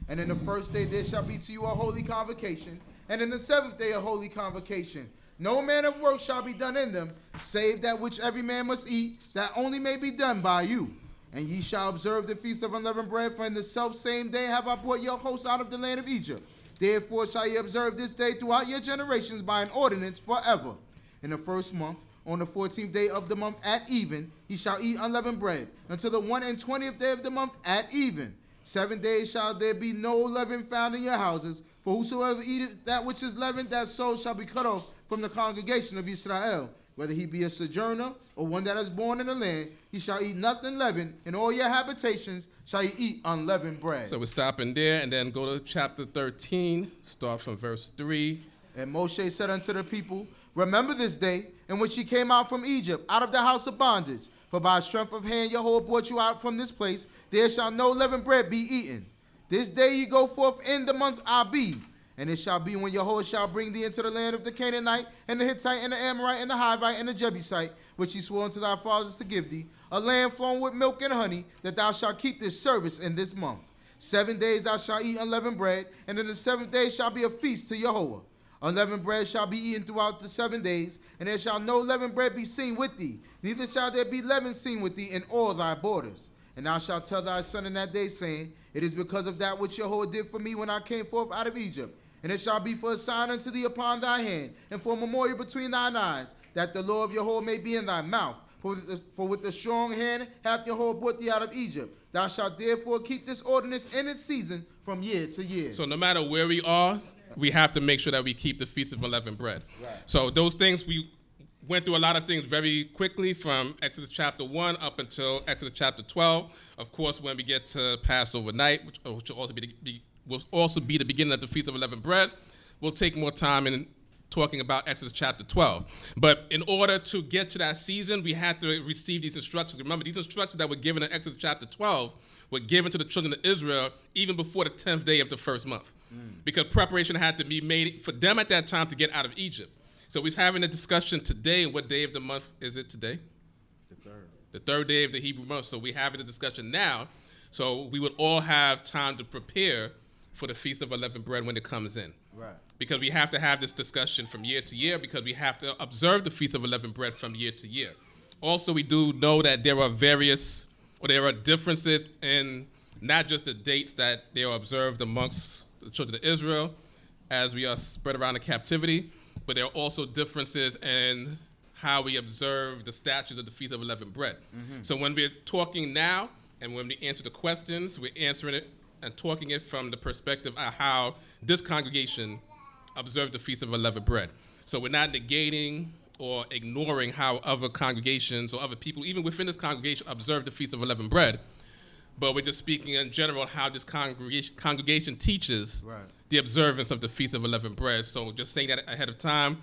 And in the first day there shall be to you a holy convocation, and in the 7th day a holy convocation. No man of work shall be done in them, save that which every man must eat, that only may be done by you. And ye shall observe the Feast of Unleavened Bread, for in the selfsame day have I brought your host out of the land of Egypt. Therefore shall ye observe this day throughout your generations by an ordinance forever. In the first month, on the 14th day of the month at even, ye shall eat unleavened bread, until the 21st day of the month at even. 7 days shall there be no leaven found in your houses, for whosoever eateth that which is leavened, that soul shall be cut off from the congregation of Yisrael. Whether he be a sojourner or one that is born in the land, he shall eat nothing leavened. In all your habitations shall ye eat unleavened bread. So we're stopping there and then go to chapter 13, start from verse 3. And Moshe said unto the people, remember this day in which ye came out from Egypt, out of the house of bondage. For by strength of hand Jehovah brought you out from this place. There shall no leavened bread be eaten. This day ye go forth in the month Abib. And it shall be when Jehovah shall bring thee into the land of the Canaanite, and the Hittite, and the Amorite, and the Hivite, and the Jebusite, which he swore unto thy fathers to give thee, a land flowing with milk and honey, that thou shalt keep this service in this month. 7 days thou shalt eat unleavened bread, and in the 7th day shall be a feast to Jehovah. Unleavened bread shall be eaten throughout the 7 days, and there shall no leavened bread be seen with thee, neither shall there be leaven seen with thee in all thy borders. And thou shalt tell thy son in that day, saying, it is because of that which Jehovah did for me when I came forth out of Egypt. And it shall be for a sign unto thee upon thy hand, and for a memorial between thine eyes, that the law of Jehovah may be in thy mouth. For with a strong hand hath Jehovah brought thee out of Egypt. Thou shalt therefore keep this ordinance in its season from year to year. So no matter where we are, we have to make sure that we keep the Feast of Unleavened Bread. Right. So those things, we went through a lot of things very quickly from Exodus chapter 1 up until Exodus chapter 12. Of course, when we get to Passover night, which will also be the beginning of the Feast of Unleavened Bread, we'll take more time in talking about Exodus chapter 12. But in order to get to that season, we had to receive these instructions. Remember, these instructions that were given in Exodus chapter 12 were given to the children of Israel even before the 10th day of the first month. Because preparation had to be made for them at that time to get out of Egypt. So we're having a discussion today. What day of the month is it today? The third day of the Hebrew month. So we're having a discussion now. So we would all have time to prepare for the Feast of Unleavened Bread when it comes in. Right. Because we have to have this discussion from year to year, because we have to observe the Feast of Unleavened Bread from year to year. Also, we do know that there are differences in not just the dates that they are observed amongst the children of Israel as we are spread around in captivity, but there are also differences in how we observe the statutes of the Feast of Unleavened Bread. Mm-hmm. So when we're talking now and when we answer the questions, we're answering it and talking it from the perspective of how this congregation observed the Feast of Unleavened Bread. So we're not negating or ignoring how other congregations or other people, even within this congregation, observe the Feast of Unleavened Bread, but we're just speaking in general how this congregation teaches the observance of the Feast of Unleavened Bread. So just saying that ahead of time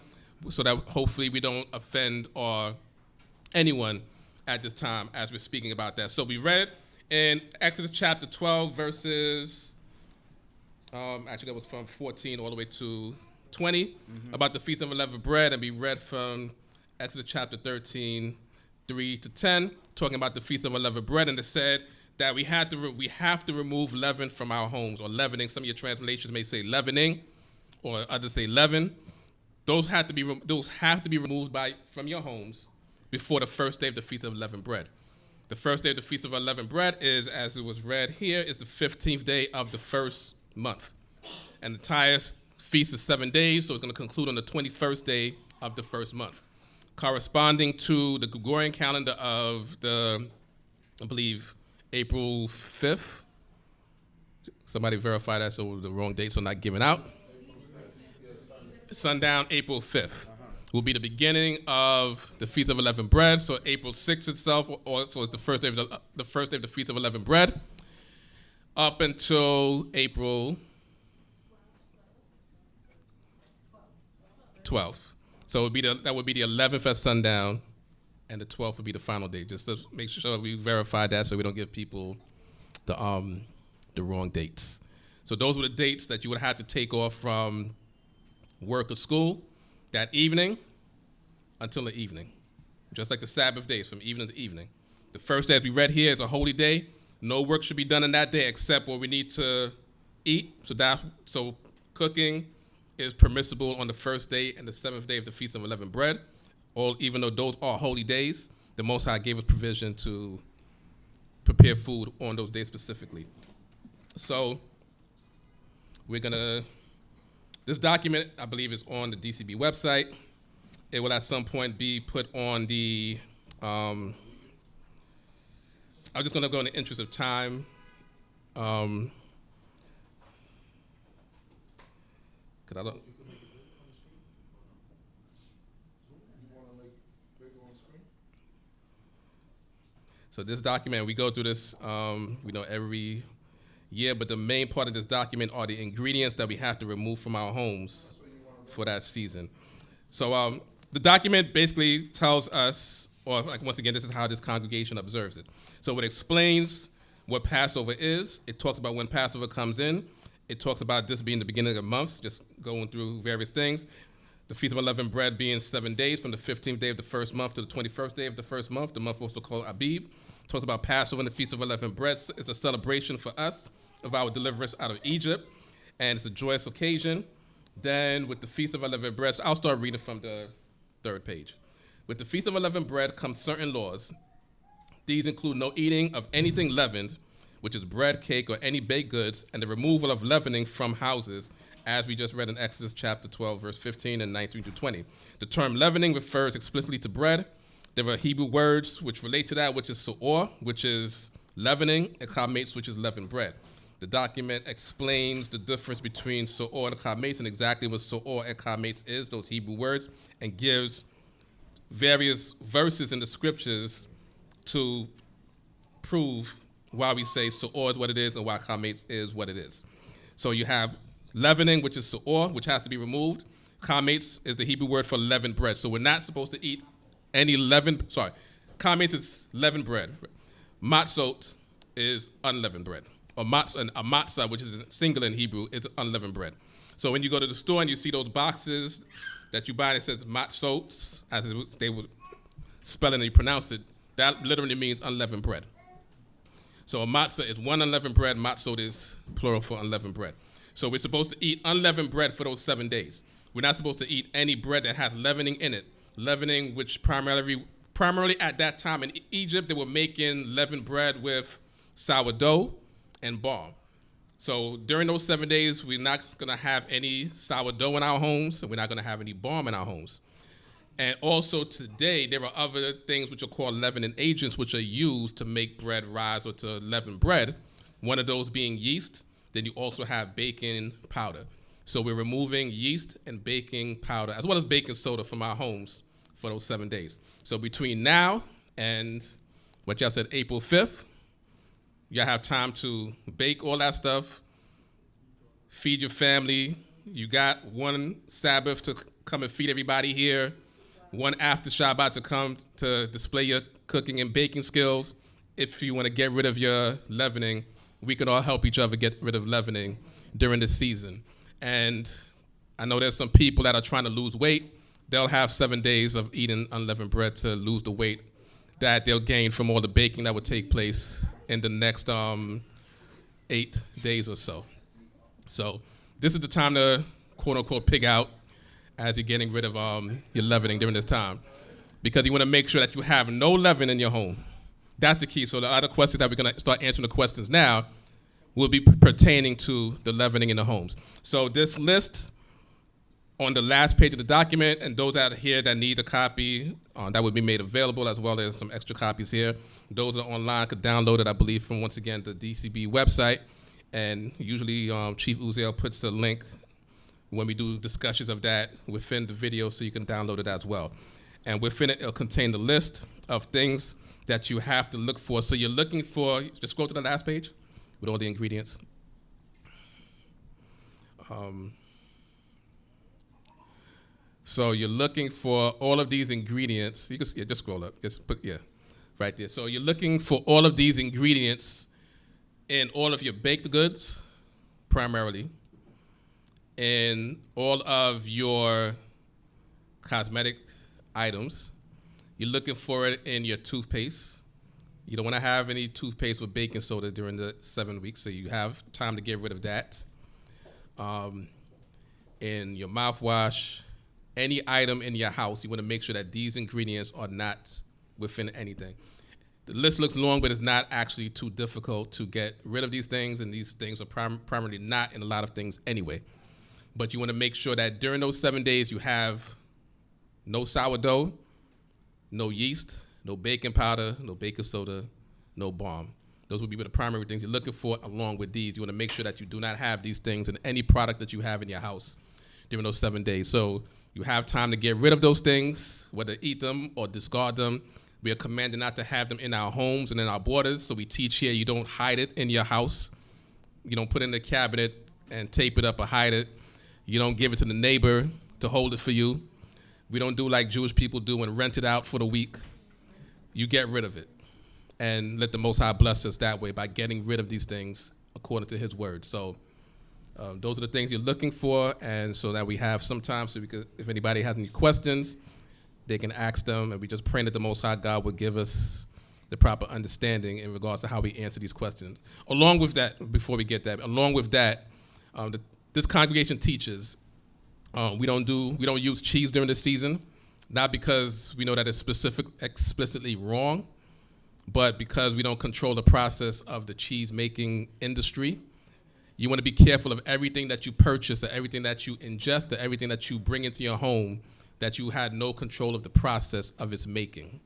so that hopefully we don't offend or anyone at this time as we're speaking about that. So we read in Exodus chapter 12, verses, actually that was from 14 all the way to 20, about the Feast of Unleavened Bread, and we read from Exodus chapter 13, 3 to 10, talking about the Feast of Unleavened Bread, and it said that we have to remove leaven from our homes, or leavening. Some of your translations may say leavening, or others say leaven. Those have to be removed from your homes before the first day of the Feast of Unleavened Bread. The first day of the Feast of Unleavened Bread is, as it was read here, is the 15th day of the first month. And the entire feast is 7 days, so it's going to conclude on the 21st day of the first month, corresponding to the Gregorian calendar of I believe, April 5th. Somebody verify that so the wrong dates are not given out. Sundown, April 5th. Will be the beginning of the Feast of Unleavened Bread. So April 6th itself, so it's the first day of the Feast of Unleavened Bread, up until April 12th. So that would be the 11th at sundown, and the 12th would be the final day. Just to make sure we verify that, so we don't give people the wrong dates. So those were the dates that you would have to take off from work or school that evening until the evening, just like the Sabbath days, from evening to evening. The first day, as we read here, is a holy day. No work should be done in that day except what we need to eat. So cooking is permissible on the first day and the seventh day of the Feast of Unleavened Bread. Even though those are holy days, the Most High gave us provision to prepare food on those days specifically. So this document, I believe, is on the D.C.B website. It will at some point be put on the, I'm just going to go in the interest of time. So this document, we go through this, every year, but the main part of this document are the ingredients that we have to remove from our homes for that season. So the document basically tells us, or like once again, this is how this congregation observes it. So it explains what Passover is. It talks about when Passover comes in. It talks about this being the beginning of months, just going through various things. The Feast of Unleavened Bread being 7 days, from the 15th day of the first month to the 21st day of the first month. The month also called Abib. It talks about Passover and the Feast of Unleavened Bread. It's a celebration for us of our deliverance out of Egypt, and it's a joyous occasion. Then with the Feast of Unleavened Bread, so I'll start reading from the 3rd page. With the Feast of Unleavened Bread comes certain laws. These include no eating of anything leavened, which is bread, cake, or any baked goods, and the removal of leavening from houses, as we just read in Exodus chapter 12, verse 15 and 19 to 20. The term leavening refers explicitly to bread. There are Hebrew words which relate to that, which is so'or, which is leavening, and chametz, which is leavened bread. The document explains the difference between so'or and chametz and exactly what so'or and chametz is, those Hebrew words, and gives various verses in the scriptures to prove why we say so'or is what it is and why chametz is what it is. So you have leavening, which is so'or, which has to be removed. Chametz is the Hebrew word for leavened bread. So we're not supposed to eat any chametz is leavened bread. Matzot is unleavened bread. Or matzah, which is singular in Hebrew, is unleavened bread. So when you go to the store and you see those boxes that you buy and it says matzot, as they would spell it and you pronounce it, that literally means unleavened bread. So a matzah is one unleavened bread, matzot is plural for unleavened bread. So we're supposed to eat unleavened bread for those 7 days. We're not supposed to eat any bread that has leavening in it. Leavening, which primarily at that time in Egypt, they were making leavened bread with sourdough and balm. So during those 7 days, we're not going to have any sourdough in our homes, and we're not going to have any balm in our homes. And also today, there are other things which are called leavening agents, which are used to make bread rise or to leaven bread. One of those being yeast. Then you also have baking powder. So we're removing yeast and baking powder, as well as baking soda from our homes for those 7 days. So between now and what y'all said, April 5th, y'all have time to bake all that stuff, feed your family. You got one Sabbath to come and feed everybody here, one after Shabbat to come to display your cooking and baking skills. If you want to get rid of your leavening, we can all help each other get rid of leavening during this season. And I know there's some people that are trying to lose weight. They'll have 7 days of eating unleavened bread to lose the weight that they'll gain from all the baking that would take place in the next 8 days or so. So this is the time to, quote unquote, pig out as you're getting rid of your leavening during this time, because you want to make sure that you have no leaven in your home. That's the key. So the other questions that we're going to start answering the questions now will be pertaining to the leavening in the homes. So this list on the last page of the document, and those out here that need a copy, that will be made available, as well as some extra copies here. Those are online, could download it, I believe, from, once again, the D.C.B. website. And usually Chief Uziel puts the link when we do discussions of that within the video, so you can download it as well. And within it, it'll contain the list of things that you have to look for. So you're looking for, just scroll to the last page with all the ingredients. So you're looking for all of these ingredients. You can just scroll up. Just put, right there. So you're looking for all of these ingredients in all of your baked goods, primarily, in all of your cosmetic items. You're looking for it in your toothpaste. You don't want to have any toothpaste with baking soda during the 7 weeks, so you have time to get rid of that. In your mouthwash, any item in your house, you want to make sure that these ingredients are not within anything. The list looks long, but it's not actually too difficult to get rid of these things, and these things are primarily not in a lot of things anyway. But you want to make sure that during those 7 days you have no sourdough, no yeast, no baking powder, no baking soda, no balm. Those would be the primary things you're looking for along with these. You want to make sure that you do not have these things in any product that you have in your house during those 7 days. So you have time to get rid of those things, whether eat them or discard them. We are commanded not to have them in our homes and in our borders. So we teach here you don't hide it in your house. You don't put it in the cabinet and tape it up or hide it. You don't give it to the neighbor to hold it for you. We don't do like Jewish people do and rent it out for the week. You get rid of it. And let the Most High bless us that way by getting rid of these things according to his word. So those are the things you're looking for, and so that we have some time so we could, if anybody has any questions, they can ask them, and we just pray that the Most High God would give us the proper understanding in regards to how we answer these questions. Along with that, before we get that, this congregation teaches we don't use cheese during the season, not because we know that it's explicitly wrong, but because we don't control the process of the cheese making industry. You want to be careful of everything that you purchase, or everything that you ingest, or everything that you bring into your home, that you had no control of the process of its making.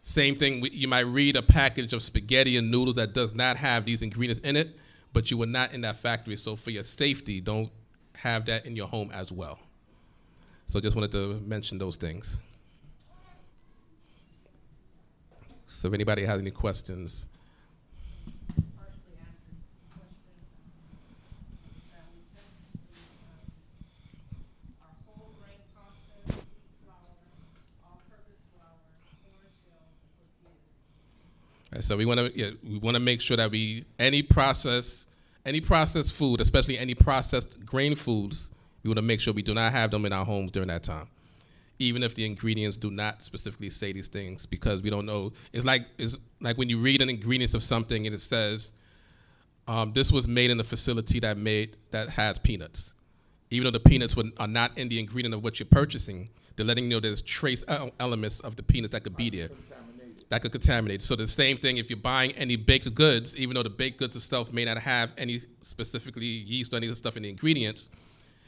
Same thing, you might read a package of spaghetti and noodles that does not have these ingredients in it, but you were not in that factory. So for your safety, don't have that in your home as well. So just wanted to mention those things. So if anybody has any questions. So we want to make sure that any processed food, especially any processed grain foods, we want to make sure we do not have them in our homes during that time, even if the ingredients do not specifically say these things, because we don't know. It's like when you read an ingredients of something and it says this was made in a facility that has peanuts, even though the peanuts are not in the ingredient of what you're purchasing. They're letting you know there's trace elements of the peanuts that could be there. That could contaminate. So the same thing if you're buying any baked goods, even though the baked goods itself may not have any specifically yeast or any of the stuff in the ingredients,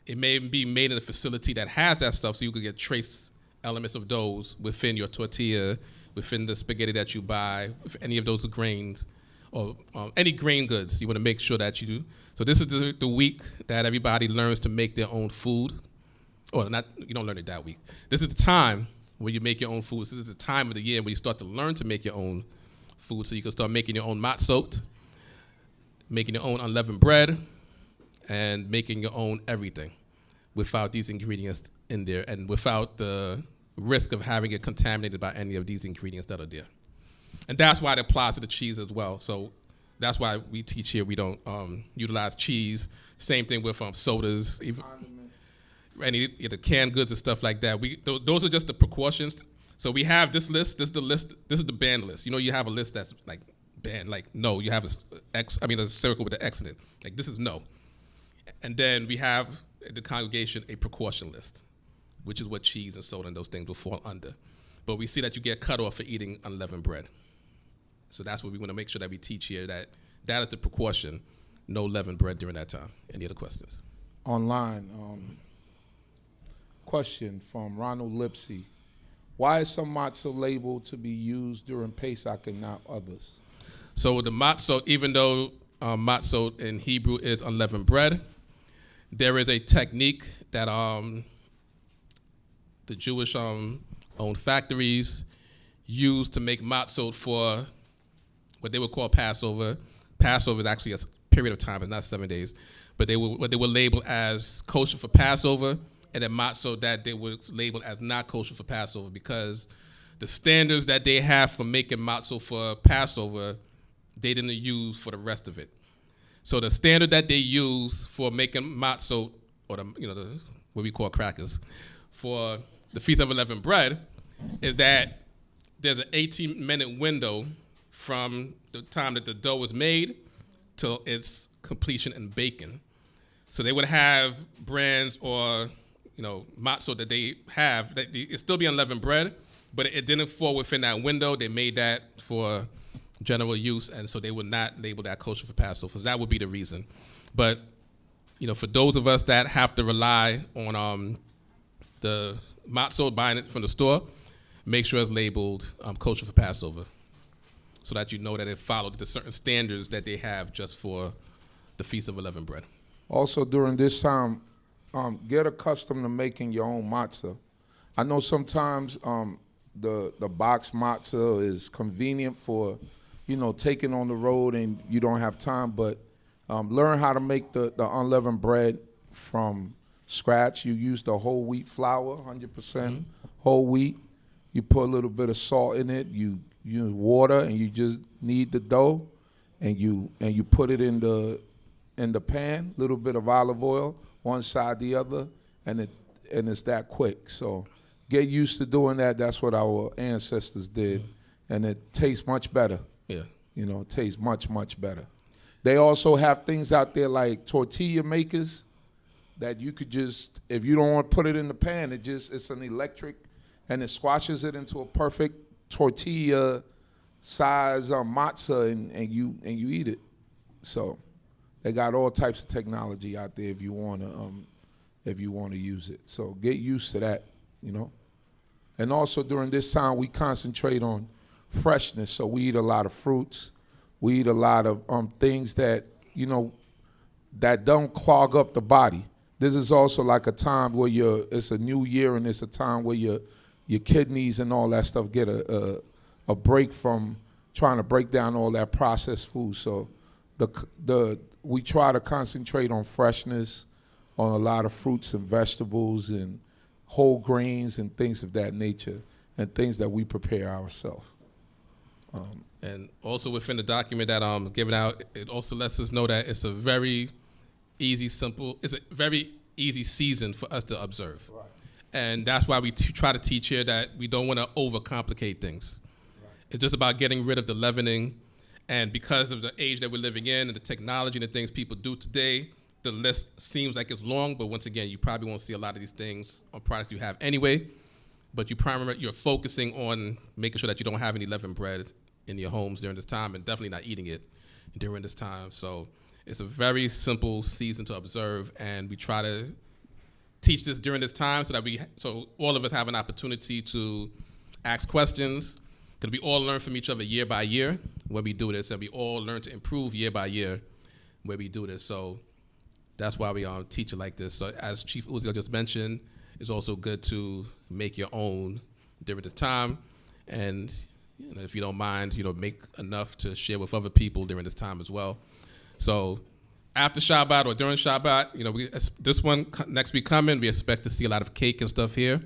it may be made in a facility that has that stuff, so you could get trace elements of those within your tortilla, within the spaghetti that you buy, with any of those grains, or any grain goods. You want to make sure that you do. So this is the week that everybody learns to make their own food. Or not, you don't learn it that week. This is the time where you make your own food. This is the time of the year where you start to learn to make your own food, so you can start making your own matzot, making your own unleavened bread, and making your own everything without these ingredients in there and without the risk of having it contaminated by any of these ingredients that are there. And that's why it applies to the cheese as well. So that's why we teach here we don't utilize cheese. Same thing with sodas, even any the canned goods and stuff like that. Those are just the precautions. So we have this list. This is the list. This is the ban list. You know, you have a list that's like band. Like, no, you have a circle with an X in it. Like, this is no. And then we have the congregation a precaution list, which is what cheese and soda and those things will fall under. But we see that you get cut off for eating unleavened bread. So that's what we want to make sure that we teach here, that is the precaution, no leavened bread during that time. Any other questions? Online, question from Ronald Lipsy. Why is some matzah labeled to be used during Pesach and not others? So the matzah, even though matzah in Hebrew is unleavened bread, there is a technique that the Jewish owned factories use to make matzah for what they would call Passover. Passover is actually a period of time, it's not 7 days, but what they were labeled as kosher for Passover, and then matzah that they were labeled as not kosher for Passover, because the standards that they have for making matzah for Passover, they didn't use for the rest of it. So the standard that they use for making matzah, or what we call crackers, for the Feast of Unleavened Bread, is that there's an 18-minute window from the time that the dough was made till its completion and baking. So they would have brands or matzah that they have that it still be unleavened bread, but it didn't fall within that window. They made that for general use, and so they would not label that kosher for Passover. So that would be the reason. But for those of us that have to rely on the matzah, buying it from the store, make sure it's labeled kosher for Passover, so that you know that it followed the certain standards that they have just for the Feast of Unleavened Bread. Also, during this time, get accustomed to making your own matzah. I know sometimes the box matzah is convenient for, taking on the road and you don't have time, but learn how to make the unleavened bread from scratch. You use the whole wheat flour, 100% whole wheat. You put a little bit of salt in it. You use water, and you just knead the dough, and you put it in the pan. Little bit of olive oil, one side the other, and it's that quick. So get used to doing that. That's what our ancestors did, and it tastes much better. Yeah, it tastes much, much better. They also have things out there like tortilla makers that you could just, if you don't want to put it in the pan, it's an electric, and it squashes it into a perfect tortilla size matzah, and you eat it. So they got all types of technology out there if you want to use it. So get used to that, And also during this time we concentrate on freshness. So we eat a lot of fruits. We eat a lot of things that that don't clog up the body. This is also like a time where it's a new year, and it's a time where your kidneys and all that stuff get a break from trying to break down all that processed food. So we try to concentrate on freshness, on a lot of fruits and vegetables and whole grains and things of that nature, and things that we prepare ourselves. And also within the document that I'm giving out, it also lets us know that it's a very easy season for us to observe. Right. And that's why we try to teach here that we don't want to overcomplicate things. Right. It's just about getting rid of the leavening. And because of the age that we're living in and the technology and the things people do today, the list seems like it's long, but once again, you probably won't see a lot of these things on products you have anyway. But you're focusing on making sure that you don't have any leavened bread in your homes during this time, and definitely not eating it during this time. So it's a very simple season to observe, and we try to teach this during this time so all of us have an opportunity to ask questions, because we all learn from each other year by year when we do this, and we all learn to improve year by year when we do this. So that's why we teach it like this. So as Chief Uziel just mentioned, it's also good to make your own during this time, and if you don't mind, make enough to share with other people during this time as well. So after Shabbat or during Shabbat, this one next week coming, we expect to see a lot of cake and stuff here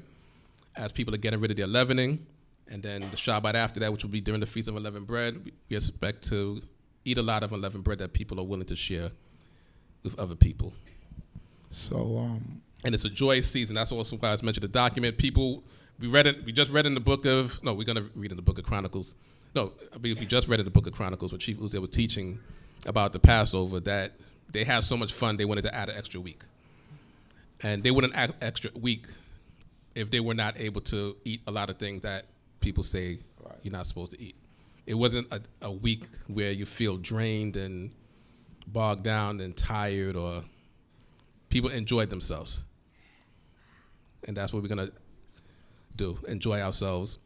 as people are getting rid of their leavening. And then the Shabbat after that, which will be during the Feast of Unleavened Bread, we expect to eat a lot of unleavened bread that people are willing to share with other people. So, and it's a joyous season. That's also why I mentioned the document. We're going to read in the book of Chronicles, No, I mean, if you just read in the Book of Chronicles, when Chief Uziah was teaching about the Passover, that they had so much fun, they wanted to add an extra week. And they wouldn't add extra week if they were not able to eat a lot of things that people say you're not supposed to eat. It wasn't a week where you feel drained and bogged down and tired, or people enjoyed themselves. And that's what we're going to do, enjoy ourselves.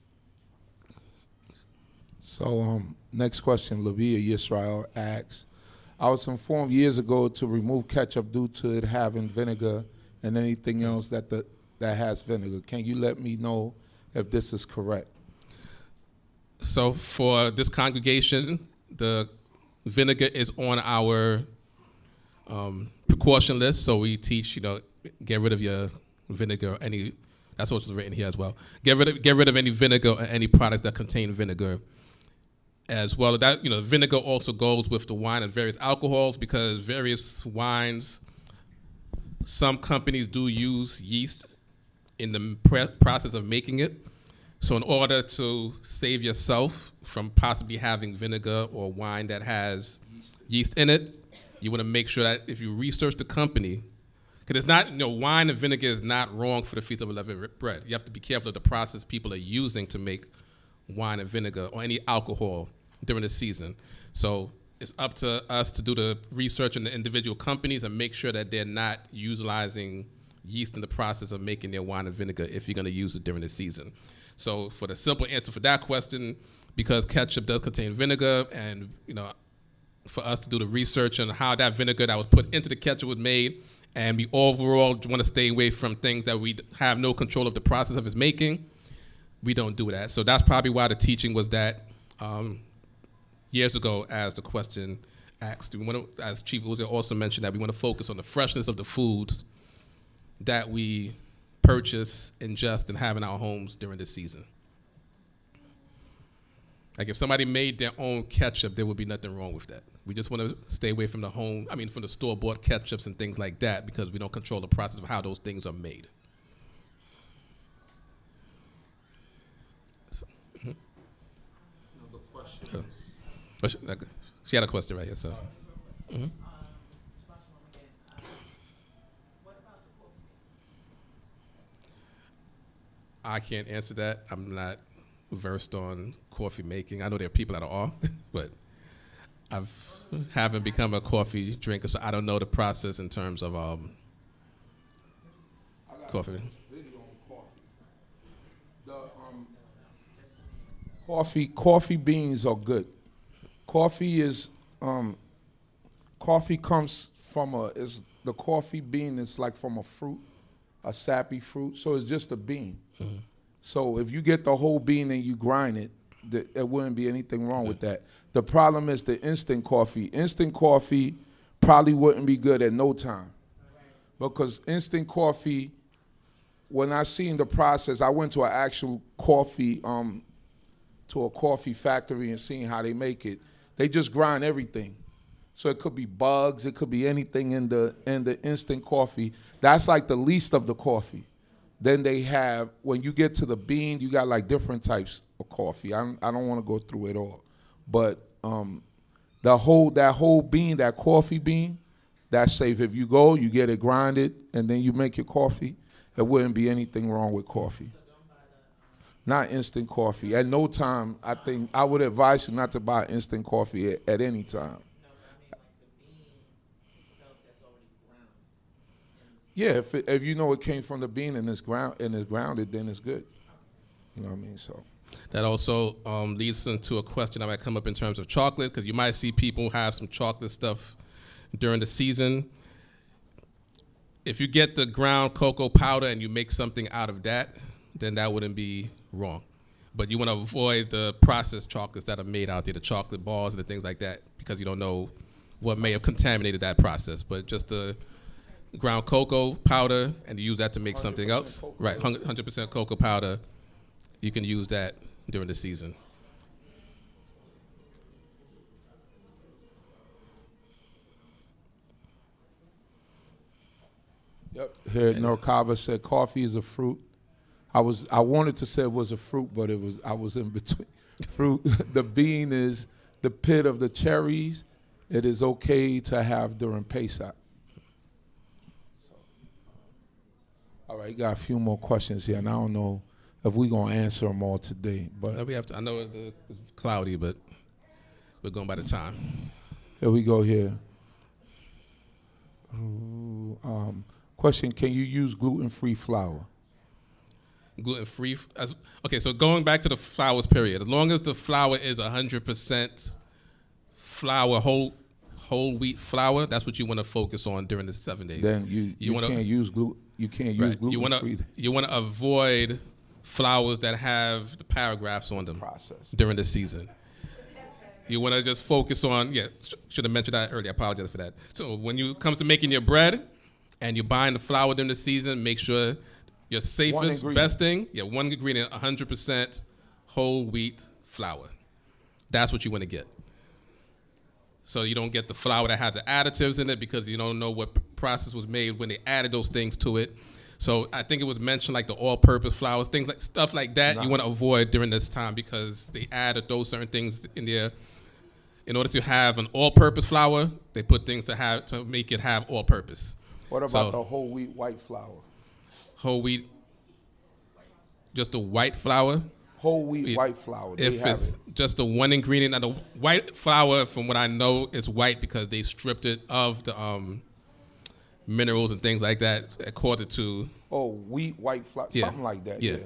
So next question, Lavia Yisrael asks, I was informed years ago to remove ketchup due to it having vinegar and anything else that has vinegar. Can you let me know if this is correct? So for this congregation, the vinegar is on our precaution list. So we teach, get rid of your vinegar. That's what's written here as well. Get rid of any vinegar or any products that contain vinegar. As well, that vinegar also goes with the wine and various alcohols, because various wines, some companies do use yeast in the process of making it. So in order to save yourself from possibly having vinegar or wine that has yeast in it, you want to make sure that if you research the company, because it's not, wine and vinegar is not wrong for the Feast of Unleavened Bread. You have to be careful of the process people are using to make wine and vinegar or any alcohol during the season. So it's up to us to do the research in the individual companies and make sure that they're not utilizing yeast in the process of making their wine and vinegar if you're going to use it during the season. So for the simple answer for that question, because ketchup does contain vinegar, and for us to do the research on how that vinegar that was put into the ketchup was made, and we overall want to stay away from things that we have no control of the process of its making, we don't do that. So that's probably why the teaching was that years ago, as the question asked. We want to, as Chief Uziah also mentioned, that we want to focus on the freshness of the foods that we purchase, ingest, and have in our homes during the season. Like if somebody made their own ketchup, there would be nothing wrong with that. We just want to stay away from from the store-bought ketchups and things like that, because we don't control the process of how those things are made. So, she had a question right here, so. I can't answer that. I'm not versed on coffee making. I know there are people that are, but I haven't become a coffee drinker, so I don't know the process in terms of coffee. Coffee beans are good. Coffee comes from the coffee bean is like from a fruit, a sappy fruit, so it's just a bean. Mm-hmm. So if you get the whole bean and you grind it, there wouldn't be anything wrong with that. The problem is the instant coffee. Instant coffee probably wouldn't be good at no time, because instant coffee, when I seen the process, I went to an actual coffee, to a coffee factory and seeing how they make it. They just grind everything. So it could be bugs, it could be anything in the instant coffee. That's like the least of the coffee. Then they have, when you get to the bean, you got like different types of coffee. I don't want to go through it all. But that whole bean, that coffee bean, that's safe. If you go, you get it grinded, and then you make your coffee, there wouldn't be anything wrong with coffee. Not instant coffee. At no time, I think I would advise you not to buy instant coffee at any time. Yeah, if you know it came from the bean and it's grounded, then it's good. You know what I mean? So that also leads into a question that might come up in terms of chocolate, because you might see people have some chocolate stuff during the season. If you get the ground cocoa powder and you make something out of that, then that wouldn't be wrong. But you want to avoid the processed chocolates that are made out there, the chocolate bars and the things like that, because you don't know what may have contaminated that process. But just the ground cocoa powder, and you use that to make something else. Right, 100% cocoa powder. You can use that during the season. Yep. Here, Norcava said coffee is a fruit. I wanted to say it was a fruit, but I was in between. Fruit. The bean is the pit of the cherries. It is okay to have during Pesach. All right, got a few more questions here, and I don't know if we're gonna answer them all today. But We have to. I know it's cloudy, but we're going by the time. here we go here. Question, can you use gluten-free flour? Gluten-free. Okay, so going back to the flours period, as long as the flour is 100% flour, whole wheat flour, that's what you want to focus on during the 7 days. Then you can't use gluten. You can't use gluten-free. You want to avoid flours that have the paragraphs on them Process. during the season. You want to just focus on, should have mentioned that earlier. I apologize for that. So when it comes to making your bread and you're buying the flour during the season, make sure your safest, best thing, one ingredient, 100% whole wheat flour. That's what you want to get. So you don't get the flour that has the additives in it because you don't know what process was made when they added those things to it. So I think it was mentioned like the all-purpose flours, stuff like that you want to avoid during this time because they added those certain things in there. In order to have an all-purpose flour, they put things to make it have all-purpose. What about the whole wheat white flour? Whole wheat, just the white flour. Whole wheat white flour. If it's just the one ingredient, and the white flour, from what I know, is white because they stripped it of the minerals and things like that, according to. Oh, wheat white flour, something like that. Yeah.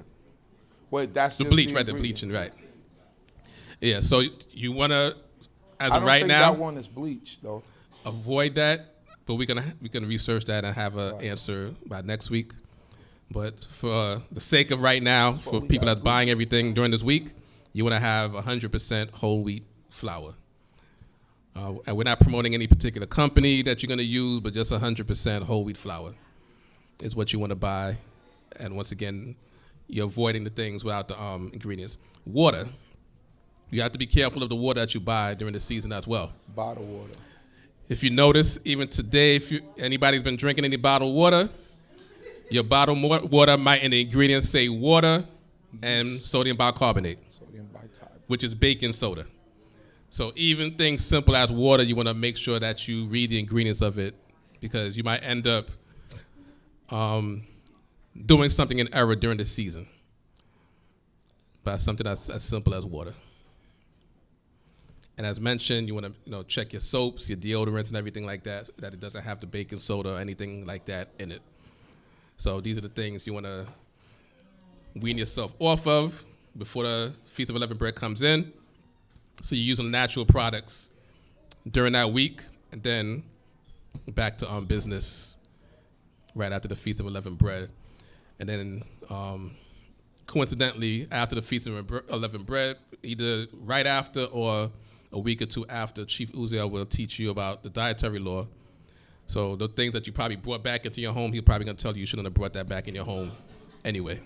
Wait, that's the just bleach, right? The bleaching, right? Yeah. So you want to, as of right now, I don't think that one is bleached though. Avoid that, but we're gonna research that and have an answer by next week. But for the sake of right now, for people that's buying everything during this week, you want to have 100% whole wheat flour. And we're not promoting any particular company that you're going to use, but just 100% whole wheat flour is what you want to buy. And once again, you're avoiding the things without the ingredients. Water. You have to be careful of the water that you buy during the season as well. Bottled water. If you notice, even today, if anybody's been drinking any bottled water, your bottled water might in the ingredients say water and sodium bicarbonate, which is baking soda. So even things simple as water, you want to make sure that you read the ingredients of it because you might end up doing something in error during the season by something that's as simple as water. And as mentioned, you want to check your soaps, your deodorants, and everything like that, so that it doesn't have the baking soda or anything like that in it. So these are the things you want to wean yourself off of before the Feast of Unleavened Bread comes in. So you're using natural products during that week, and then back to business right after the Feast of Unleavened Bread. And then coincidentally, after the Feast of Unleavened Bread, either right after or a week or two after, Chief Uziel will teach you about the dietary law. So the things that you probably brought back into your home, he's probably going to tell you shouldn't have brought that back in your home anyway.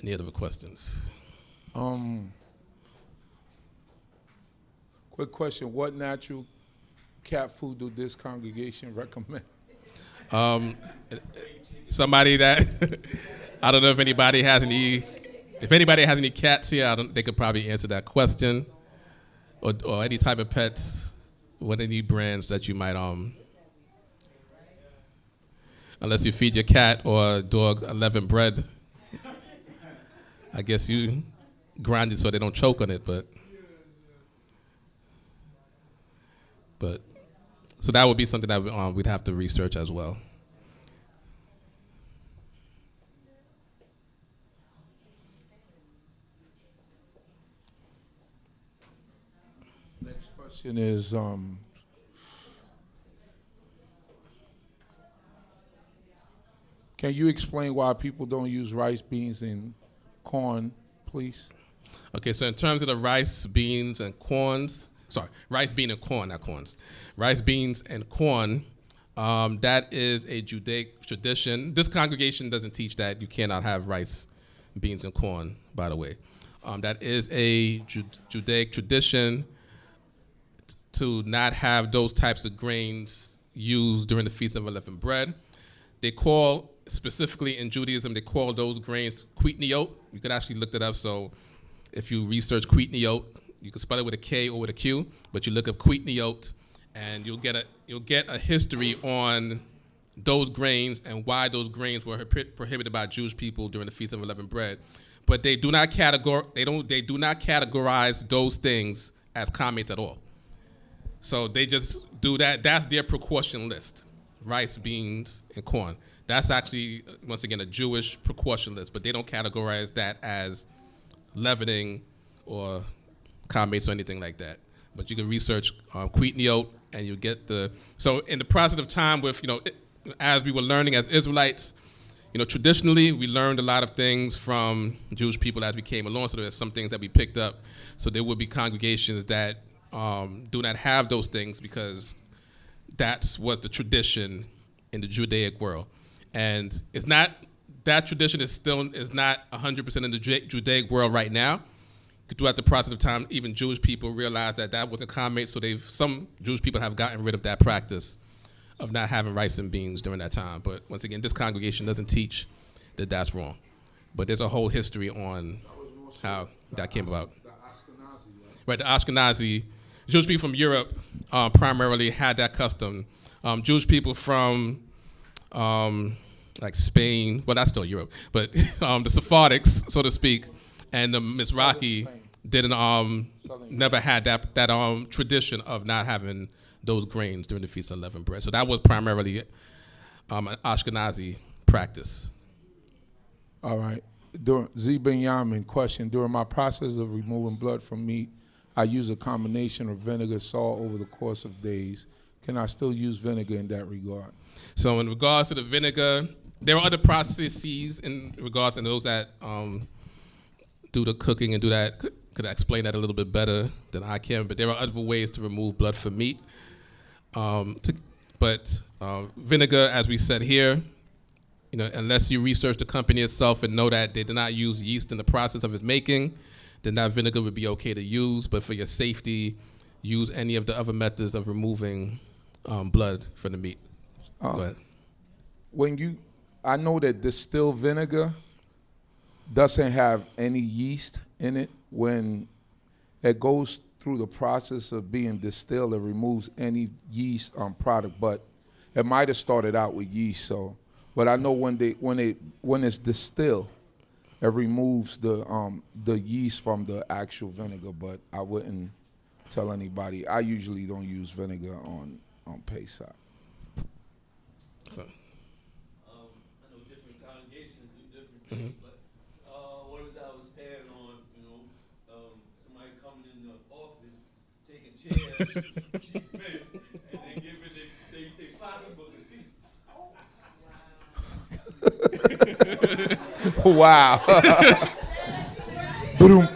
Any other questions? Quick question. What natural cat food do this congregation recommend? Somebody that, I don't know if anybody has any cats here, they could probably answer that question. Or any type of pets, what any brands that you might, unless you feed your cat or dog unleavened bread. I guess you grind it so they don't choke on it, but so that would be something that we'd have to research as well. Next question is, can you explain why people don't use rice, beans, and corn, please? Okay, so in terms of the rice, beans, and corns, rice, bean, and corn, not corns. Rice, beans, and corn, that is a Judaic tradition. This congregation doesn't teach that you cannot have rice, beans, and corn, by the way. That is a Judaic tradition to not have those types of grains used during the Feast of Unleavened Bread. They call, specifically in Judaism, they call those grains quitniot. You could actually look that up. So if you research quitniot, you can spell it with a K or with a Q, but you look up quitniot, and you'll get a history on those grains and why those grains were prohibited by Jewish people during the Feast of Unleavened Bread. But they do not categorize those things as comments at all. So they just do that. That's their precaution list: rice, beans, and corn. That's actually, once again, a Jewish precaution list, but they don't categorize that as leavening or comments or anything like that. But you can research quitniot, and you get the. So in the process of time, with as we were learning as Israelites, traditionally we learned a lot of things from Jewish people as we came along. So there's some things that we picked up. So there will be congregations that do not have those things because that was the tradition in the Judaic world, and it's not. That tradition is not 100% in the Judaic world right now. Throughout the process of time, even Jewish people realized that wasn't common, so some Jewish people have gotten rid of that practice of not having rice and beans during that time. But once again, this congregation doesn't teach that that's wrong. But there's a whole history on how that came about. The Ashkenazi, right? The Ashkenazi, Jewish people from Europe primarily had that custom. Jewish people from like Spain, well, that's still Europe, but the Sephardics, so to speak, and the Mizrahi didn't never had that tradition of not having those grains during the Feast of Unleavened Bread. So that was primarily an Ashkenazi practice. All right. Binyamin question: during my process of removing blood from meat, I use a combination of vinegar, salt over the course of days. Can I still use vinegar in that regard? So in regards to the vinegar, there are other processes in regards to those that do the cooking and do that. Could I explain that a little bit better than I can? But there are other ways to remove blood from meat. But vinegar, as we said here, unless you research the company itself and know that they did not use yeast in the process of its making, then that vinegar would be okay to use. But for your safety, use any of the other methods of removing blood from the meat. Go ahead. I know that distilled vinegar doesn't have any yeast in it. When it goes through the process of being distilled, it removes any yeast product, but it might have started out with yeast. So, but I know when it's distilled, it removes the yeast from the actual vinegar. But I wouldn't tell anybody. I usually don't use vinegar on Pesach. I know different congregations do different things, but what is I was staring on, somebody coming in the office, taking chairs, and then giving they pocketbook a seat. Wow. Boom.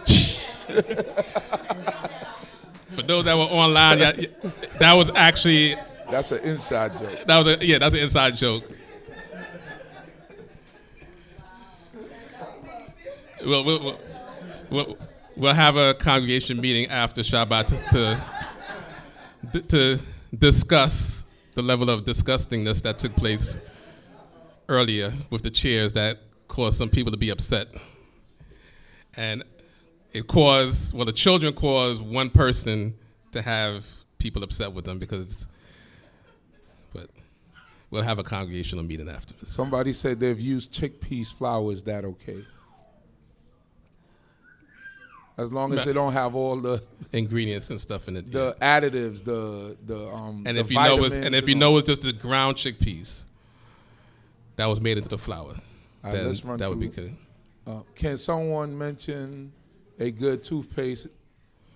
For those that were online, that was actually... That's an inside joke. That's an inside joke. We'll have a congregation meeting after Shabbat to discuss the level of disgustingness that took place earlier with the chairs that caused some people to be upset. And the children caused one person to have people upset with them but we'll have a congregational meeting afterwards. Somebody said they've used chickpeas flour. Is that okay? As long as they don't have all the ingredients and stuff in it. The additives, and if you know it's just the ground chickpeas that was made into the flour, then that would be good. Can someone mention a good toothpaste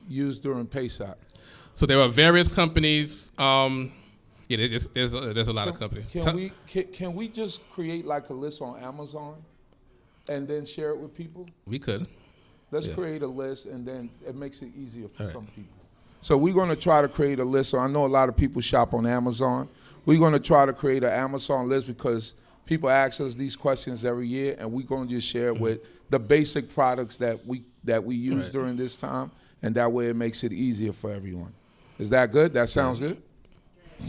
used during Pesach? So there are various companies. There's a lot of companies. Can we just create like a list on Amazon and then share it with people? We could. Let's create a list, and then it makes it easier for some people. So we're going to try to create a list. So I know a lot of people shop on Amazon. We're going to try to create an Amazon list because people ask us these questions every year, and we're going to just share it with the basic products that we use during this time, and that way it makes it easier for everyone. Is that good? That sounds good?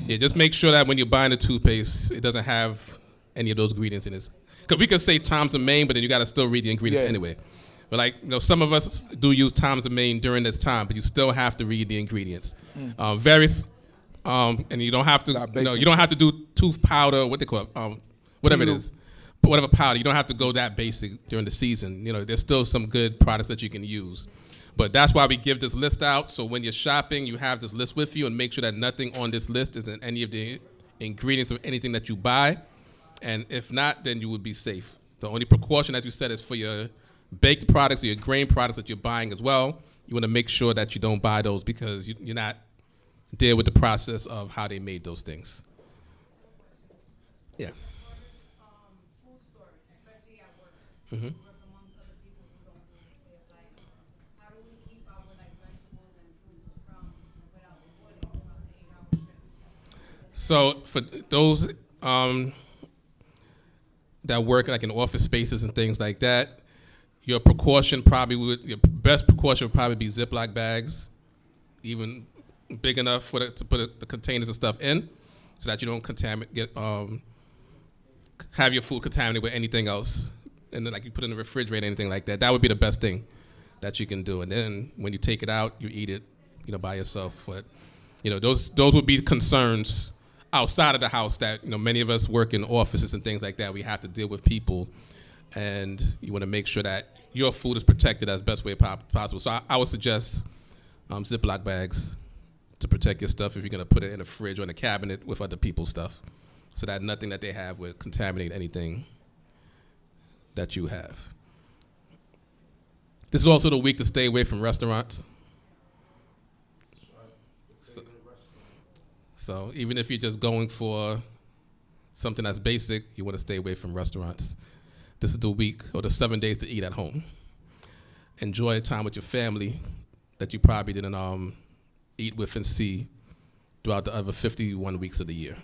Yeah, just make sure that when you're buying the toothpaste, it doesn't have any of those ingredients in it. Because we could say Tom's and Maine, but then you got to still read the ingredients anyway. But like, some of us do use Tom's and Maine during this time, but you still have to read the ingredients. Various, and you don't have to, you don't have to do tooth powder, what they call it, whatever it is, whatever powder. You don't have to go that basic during the season. There's still some good products that you can use. But that's why we give this list out. So when you're shopping, you have this list with you and make sure that nothing on this list is in any of the ingredients of anything that you buy. And if not, then you would be safe. The only precaution, as you said, is for your baked products or your grain products that you're buying as well. You want to make sure that you don't buy those because you're not deal with the process of how they made those things. Yeah. Food storage, especially at work. We work amongst other people who don't do this way of life. How do we keep our vegetables and fruits from without spoiling throughout the 8-hour shifts? So for those that work like in office spaces and things like that, your best precaution would probably be Ziploc bags, even big enough to put the containers and stuff in, so that you don't have your food contaminated with anything else, and then like you put it in the refrigerator, anything like that. That would be the best thing that you can do. And then when you take it out, you eat it, by yourself. But those would be concerns outside of the house that many of us work in offices and things like that. We have to deal with people, and you want to make sure that your food is protected as best way possible. So I would suggest Ziploc bags to protect your stuff if you're going to put it in a fridge or in a cabinet with other people's stuff, so that nothing that they have would contaminate anything that you have. This is also the week to stay away from restaurants. So even if you're just going for something that's basic, you want to stay away from restaurants. This is the week or the 7 days to eat at home. Enjoy time with your family that you probably didn't eat with and see throughout the other 51 weeks of the year.